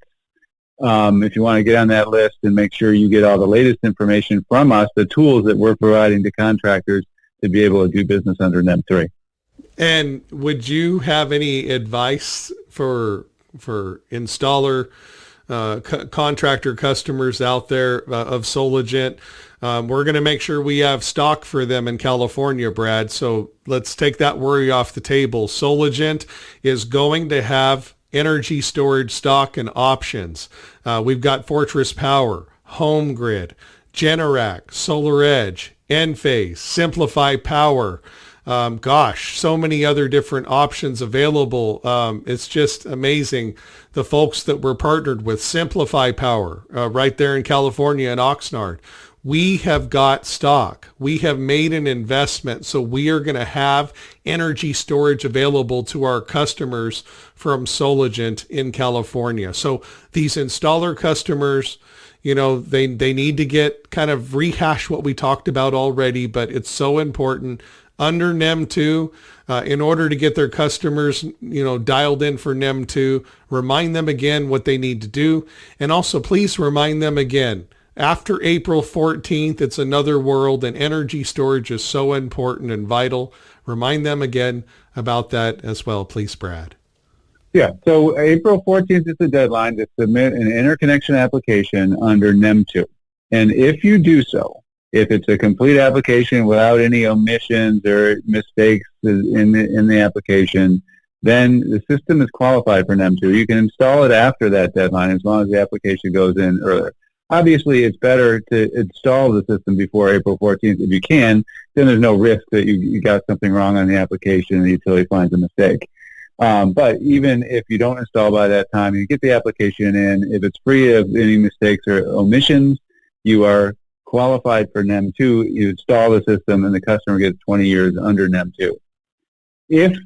If you want to get on that list and make sure you get all the latest information from us, the tools that we're providing to contractors to be able to do business under NEM3. And would you have any advice for installer contractor customers out there of Soligent. We're going to make sure we have stock for them in California, Brad. So let's take that worry off the table. Soligent is going to have energy storage stock and options. We've got Fortress Power, Home Grid, Generac, Solar Edge, Enphase, Simplify Power. So many other different options available. It's just amazing. The folks that we're partnered with, Simplify Power, right there in California in Oxnard. We have got stock. We have made an investment. So we are going to have energy storage available to our customers from Soligent in California. So these installer customers, they need to get kind of rehash what we talked about already, but it's so important under NEM2 in order to get their customers, dialed in for NEM2, remind them again what they need to do. And also please remind them again, after April 14th, it's another world, and energy storage is so important and vital. Remind them again about that as well, please, Brad. Yeah, so April 14th is the deadline to submit an interconnection application under NEM2. And if you do so, if it's a complete application without any omissions or mistakes in the application, then the system is qualified for NEM2. You can install it after that deadline as long as the application goes in earlier. Obviously, it's better to install the system before April 14th if you can. Then there's no risk that you got something wrong on the application and the utility finds a mistake. But even if you don't install by that time, you get the application in. If it's free of any mistakes or omissions, you are qualified for NEM2. You install the system, and the customer gets 20 years under NEM2. If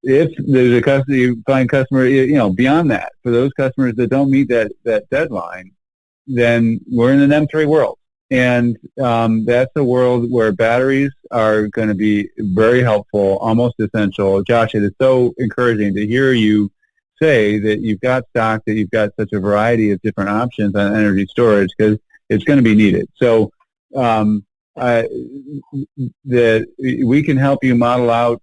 there's a customer, you find customer, beyond that, for those customers that don't meet that deadline, then we're in the NEM3 world. And that's a world where batteries are going to be very helpful, almost essential. Josh, it is so encouraging to hear you say that you've got stock, that you've got such a variety of different options on energy storage, because it's going to be needed. So that we can help you model out,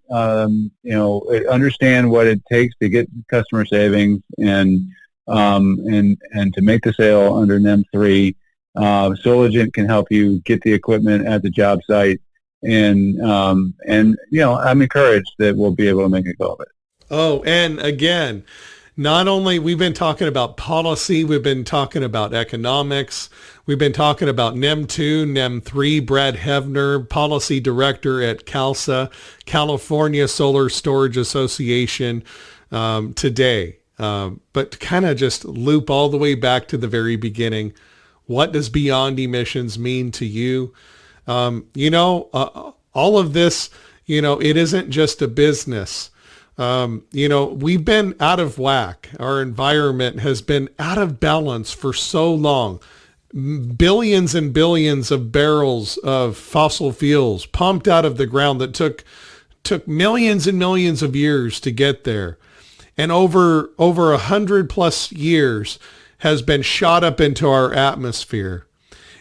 understand what it takes to get customer savings and to make the sale under NEM3. Soligent can help you get the equipment at the job site, and I'm encouraged that we'll be able to make a go of it. Oh, and again, not only we've been talking about policy, we've been talking about economics, we've been talking about NEM2, NEM3, Brad Heavner, policy director at CALSSA, California Solar Storage Association, today. But to kind of just loop all the way back to the very beginning, what does beyond emissions mean to you? All of this, it isn't just a business. We've been out of whack. Our environment has been out of balance for so long. Billions and billions of barrels of fossil fuels pumped out of the ground that took millions and millions of years to get there. And over 100+ years has been shot up into our atmosphere.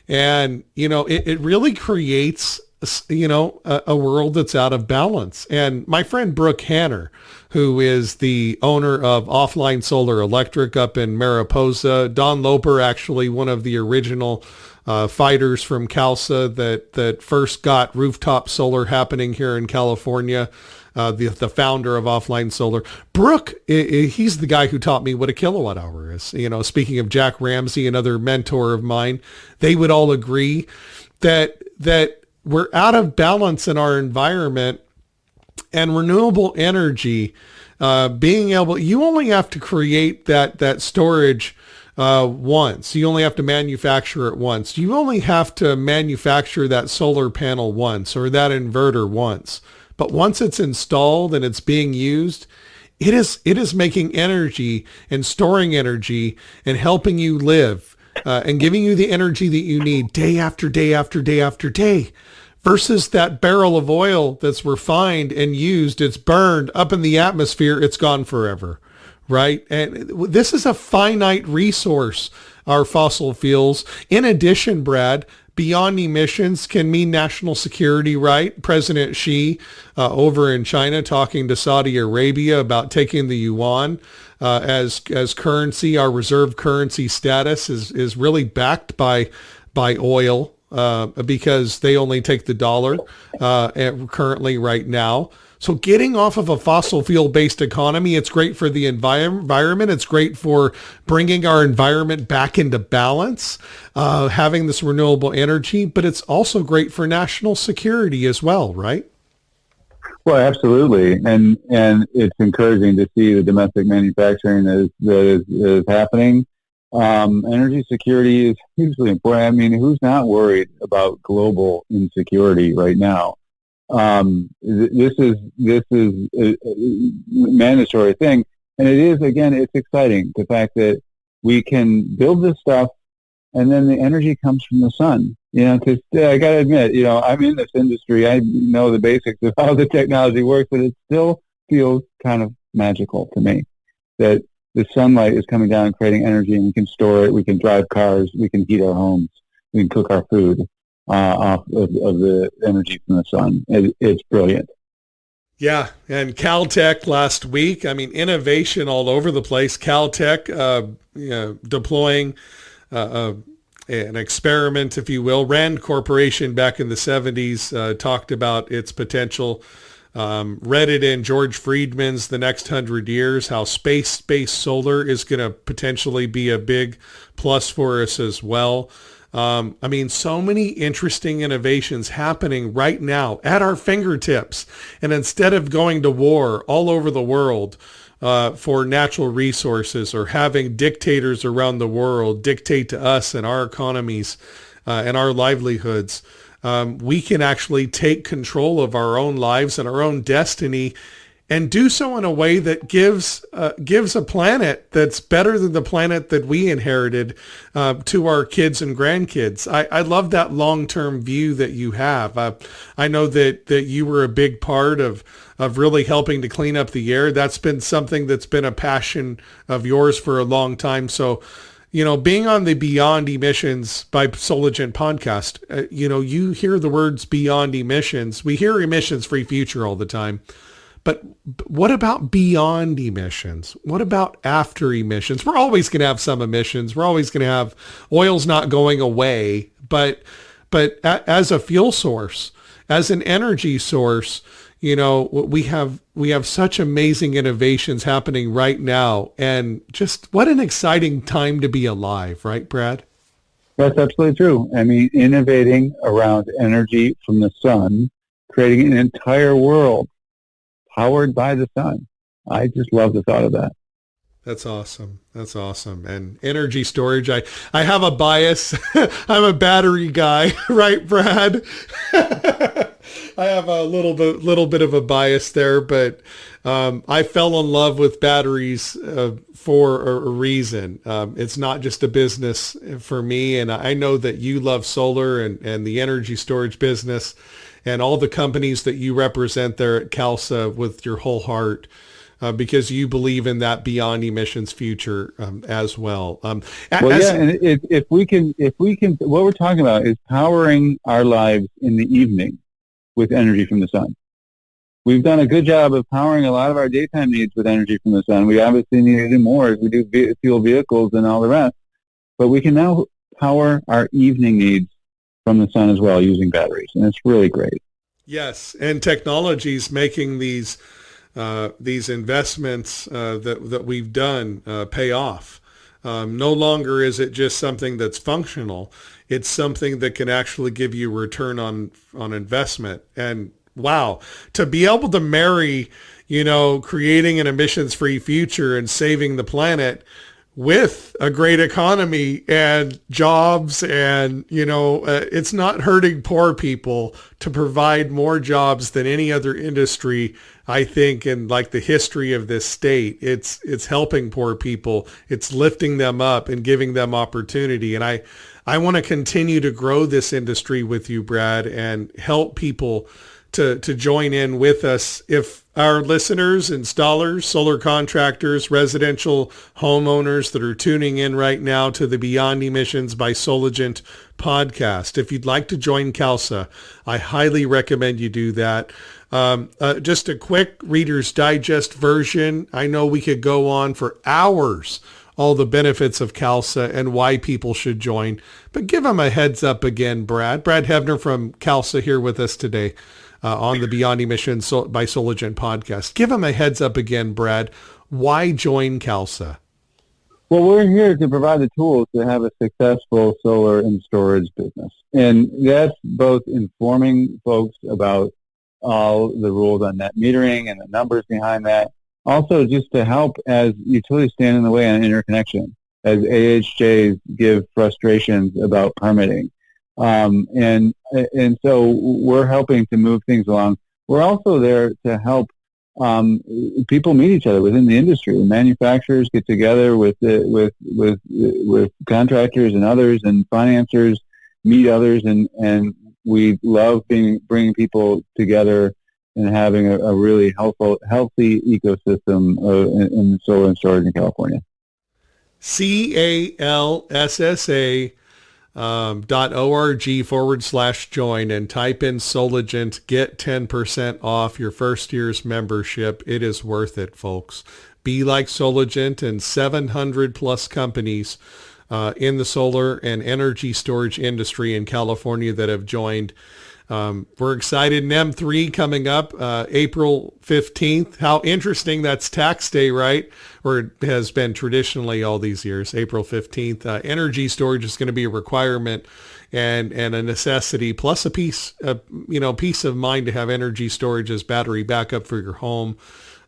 And, it really creates, a world that's out of balance. And my friend Brad Heavner, who is the owner of Offline Solar Electric up in Mariposa, Don Loper, actually one of the original fighters from CALSSA that first got rooftop solar happening here in California, the founder of Offline Solar. Brooke, he's the guy who taught me what a kilowatt hour is. Speaking of Jack Ramsey, another mentor of mine, they would all agree that we're out of balance in our environment, and renewable energy, you only have to create that storage once. You only have to manufacture it once. You only have to manufacture that solar panel once or that inverter once. But once it's installed and it's being used, it is making energy and storing energy and helping you live and giving you the energy that you need day after day after day after day. Versus that barrel of oil that's refined and used, it's burned up in the atmosphere, it's gone forever, right? And this is a finite resource, our fossil fuels. In addition, Brad, beyond emissions can mean national security, right? President Xi over in China talking to Saudi Arabia about taking the yuan as currency. Our reserve currency status is really backed by oil because they only take the dollar currently right now. So getting off of a fossil fuel-based economy, it's great for the environment. It's great for bringing our environment back into balance, having this renewable energy, but it's also great for national security as well, right? Well, absolutely, and it's encouraging to see the domestic manufacturing that is happening. Energy security is hugely important. I mean, who's not worried about global insecurity right now? This is a mandatory thing, and it is, again, it's exciting, the fact that we can build this stuff and then the energy comes from the sun. Because I got to admit, I'm in this industry. I know the basics of how the technology works, but it still feels kind of magical to me that the sunlight is coming down and creating energy, and we can store it. We can drive cars. We can heat our homes. We can cook our food off of the energy from the sun. It's brilliant. Yeah, and Caltech last week, I mean, innovation all over the place. Caltech deploying an experiment, if you will. Rand Corporation back in the 70s talked about its potential. Read it in George Friedman's The Next 100 Years, how space-based solar is going to potentially be a big plus for us as well. I mean, so many interesting innovations happening right now at our fingertips. And instead of going to war all over the world for natural resources, or having dictators around the world dictate to us and our economies and our livelihoods, we can actually take control of our own lives and our own destiny, and do so in a way that gives a planet that's better than the planet that we inherited to our kids and grandkids. I love that long-term view that you have. I know that you were a big part of really helping to clean up the air. That's been something that's been a passion of yours for a long time. So, being on the Beyond Emissions by Soligent podcast, you hear the words beyond emissions. We hear emissions-free future all the time. But what about beyond emissions? What about after emissions? We're always going to have some emissions. We're always going to have, oil's not going away, but as a fuel source, as an energy source, we have such amazing innovations happening right now, and just what an exciting time to be alive, right, Brad? That's absolutely true. I mean, innovating around energy from the sun, creating an entire world powered by the sun. I just love the thought of that. That's awesome. That's awesome. And energy storage, I have a bias. I'm a battery guy, right, Brad? I have a little bit of a bias there, but I fell in love with batteries for a reason. It's not just a business for me, and I know that you love solar and the energy storage business and all the companies that you represent there at CALSSA with your whole heart, because you believe in that beyond emissions future as well. And if we can, what we're talking about is powering our lives in the evening with energy from the sun. We've done a good job of powering a lot of our daytime needs with energy from the sun. We obviously need to do more as we do fuel vehicles and all the rest, but we can now power our evening needs from the sun as well using batteries, and it's really great. Yes, and technology's making these investments that we've done pay off. No longer is it just something that's functional; it's something that can actually give you return on investment. And wow, to be able to marry, creating an emissions-free future and saving the planet with a great economy and jobs, and it's not hurting poor people, to provide more jobs than any other industry, I think, in like the history of this state. It's helping poor people, it's lifting them up and giving them opportunity. And I want to continue to grow this industry with you, Brad, and help people to join in with us. If our listeners, installers, solar contractors, residential homeowners that are tuning in right now to the Beyond Emissions by Soligent podcast, if you'd like to join CALSSA, I highly recommend you do that. Just a quick Reader's Digest version. I know we could go on for hours, all the benefits of CALSSA and why people should join, but give them a heads up again, Brad. Brad Heavner from CALSSA here with us today on the Beyond Emissions by Soligent podcast. Give them a heads up again, Brad. Why join CALSSA? Well, we're here to provide the tools to have a successful solar and storage business. And that's both informing folks about all the rules on net metering and the numbers behind that. Also, just to help as utilities stand in the way on interconnection, as AHJs give frustrations about permitting. And so we're helping to move things along. We're also there to help people meet each other within the industry. Manufacturers get together with contractors and others, and financiers meet others, and we love bringing people together and having a really healthy ecosystem in solar and storage in California. CALSSA.org/join and type in Soligent. Get 10% off your first year's membership. It is worth it, folks. Be like Soligent and 700 plus companies in the solar and energy storage industry in California that have joined. We're excited. NEM3 coming up April 15th. How interesting. That's tax day, right? Or it has been traditionally all these years, April 15th. Energy storage is going to be a requirement and a necessity, plus a peace of mind to have energy storage as battery backup for your home,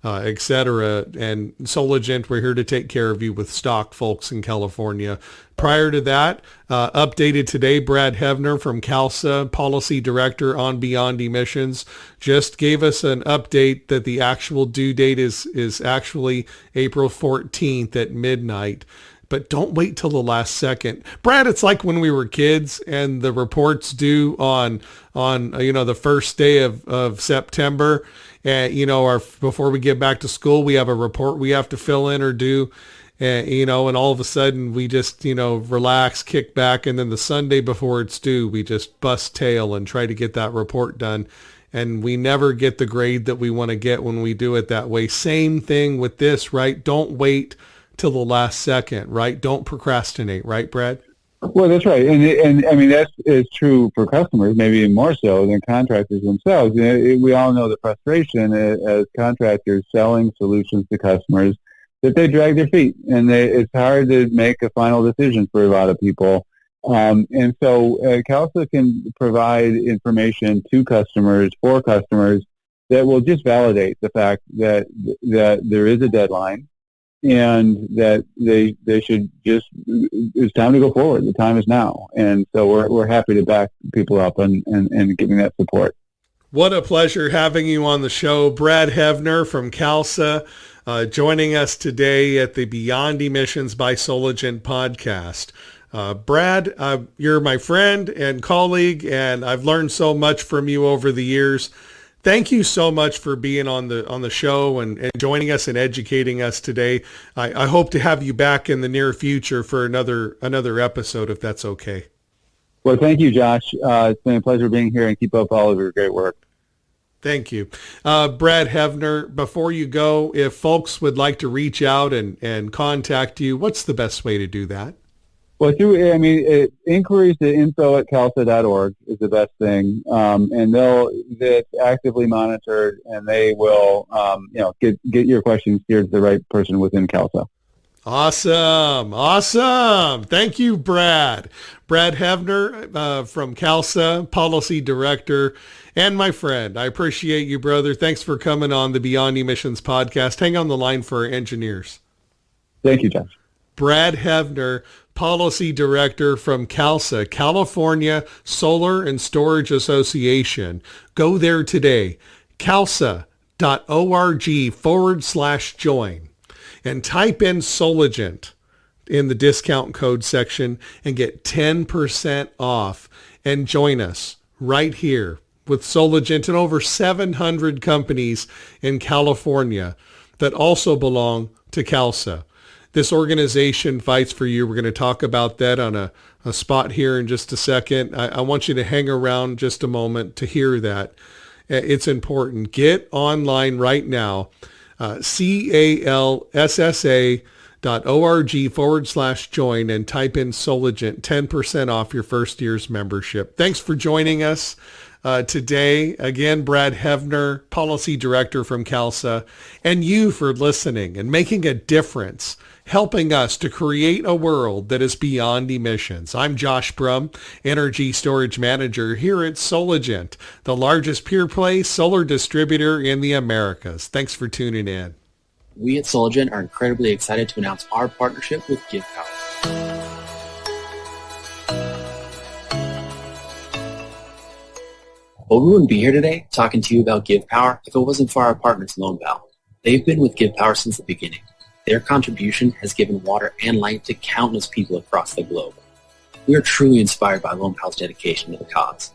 etc. And Soligent, we're here to take care of you with stock, folks, in California. Prior to that, updated today, Brad Heavner from CALSSA, Policy Director on Beyond Emissions, just gave us an update that the actual due date is actually April 14th at midnight. But don't wait till the last second. Brad, it's like when we were kids and the reports due on the first day of September. And, before we get back to school, we have a report we have to fill in or do. And all of a sudden we just, relax, kick back. And then the Sunday before it's due, we just bust tail and try to get that report done. And we never get the grade that we want to get when we do it that way. Same thing with this, right? Don't wait till the last second, right? Don't procrastinate, right, Brad? Well, that's right. And I mean, that is true for customers, maybe even more so than contractors themselves. We all know the frustration as contractors selling solutions to customers that they drag their feet, and it's hard to make a final decision for a lot of people. And so CALSSA can provide information to customers, for customers, that will just validate the fact that there is a deadline and that they should just, it's time to go forward. The time is now. And so we're happy to back people up and giving that support. What a pleasure having you on the show. Brad Heavner from CALSSA joining us today at the Beyond Emissions by Soligent podcast. Brad, you're my friend and colleague, and I've learned so much from you over the years. Thank you so much for being on the show and joining us and educating us today. I hope to have you back in the near future for another episode, if that's okay. Well, thank you, Josh. It's been a pleasure being here, and keep up all of your great work. Thank you. Brad Heavner, before you go, if folks would like to reach out and contact you, what's the best way to do that? Well, inquiries to info@calssa.org is the best thing, and it's actively monitored, and they will, get your questions steered to the right person within CALSSA. Awesome. Thank you, Brad. Brad Heavner from CALSSA, Policy Director, and my friend. I appreciate you, brother. Thanks for coming on the Beyond Emissions podcast. Hang on the line for our engineers. Thank you, Josh. Brad Heavner, Policy Director from CALSSA, California Solar and Storage Association. Go there today, calssa.org/join, and type in Soligent in the discount code section and get 10% off and join us right here with Soligent and over 700 companies in California that also belong to CALSSA. This organization fights for you. We're going to talk about that on a spot here in just a second. I want you to hang around just a moment to hear that. It's important. Get online right now, CALSSA.org/join and type in Soligent, 10% off your first year's membership. Thanks for joining us today. Again, Brad Heavner, Policy Director from CALSSA, and you for listening and making a difference, helping us to create a world that is beyond emissions. I'm Josh Brumm, Energy Storage Manager here at Soligent, the largest pure-play solar distributor in the Americas. Thanks for tuning in. We at Soligent are incredibly excited to announce our partnership with GivePower. Well, we wouldn't be here today talking to you about GivePower if it wasn't for our partners, LoanPal. They've been with GivePower since the beginning. Their contribution has given water and light to countless people across the globe. We are truly inspired by LoanPal's dedication to the cause.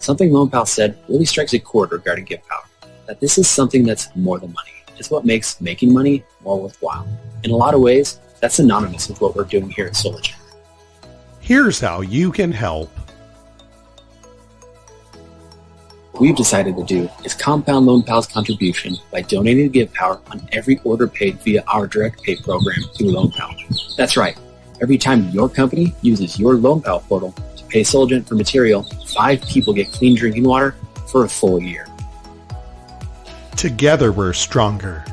Something LoanPal said really strikes a chord regarding GivePower, that this is something that's more than money. It's what makes making money more worthwhile. In a lot of ways, that's synonymous with what we're doing here at Soligent. Here's how you can help. What we've decided to do is compound LoanPal's contribution by donating to GivePower on every order paid via our direct pay program through LoanPal. That's right. Every time your company uses your LoanPal portal to pay Soligent for material, 5 people get clean drinking water for a full year. Together we're stronger.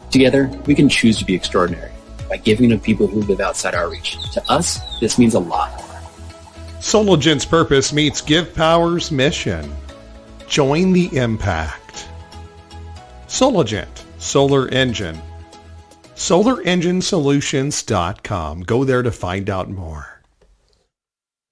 Together, we can choose to be extraordinary by giving to people who live outside our reach. To us, this means a lot more. Soligent's purpose meets GivePower's mission. Join the impact. Soligent, Solar Engine. SolarEngineSolutions.com. Go there to find out more.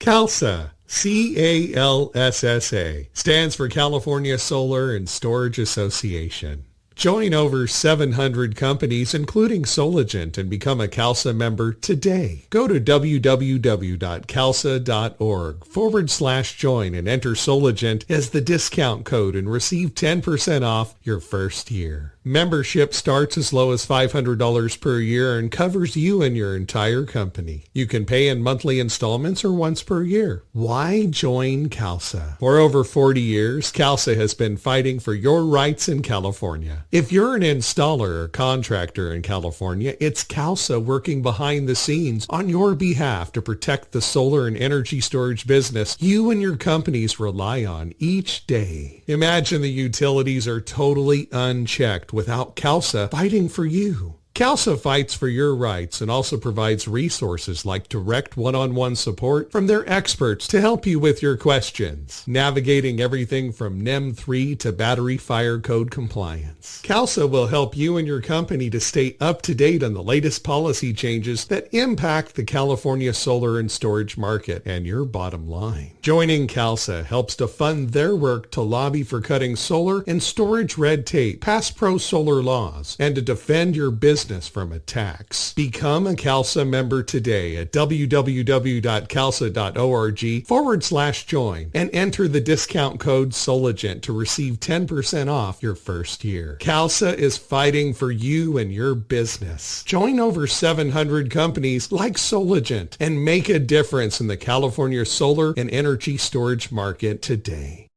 CALSSA, CALSSA, stands for California Solar and Storage Association. Join over 700 companies, including Soligent, and become a CALSSA member today. Go to www.calssa.org/join and enter Soligent as the discount code and receive 10% off your first year. Membership starts as low as $500 per year and covers you and your entire company. You can pay in monthly installments or once per year. Why join CALSSA? For over 40 years, CALSSA has been fighting for your rights in California. If you're an installer or contractor in California, it's CALSSA working behind the scenes on your behalf to protect the solar and energy storage business you and your companies rely on each day. Imagine the utilities are totally unchecked without CALSSA fighting for you. CALSSA fights for your rights and also provides resources like direct one-on-one support from their experts to help you with your questions, navigating everything from NEM3 to battery fire code compliance. CALSSA will help you and your company to stay up to date on the latest policy changes that impact the California solar and storage market and your bottom line. Joining CALSSA helps to fund their work to lobby for cutting solar and storage red tape, pass pro-solar laws, and to defend your business from attacks. Become a CALSSA member today at www.calssa.org/join and enter the discount code Soligent to receive 10% off your first year. CALSSA is fighting for you and your business. Join over 700 companies like Soligent and make a difference in the California solar and energy storage market today.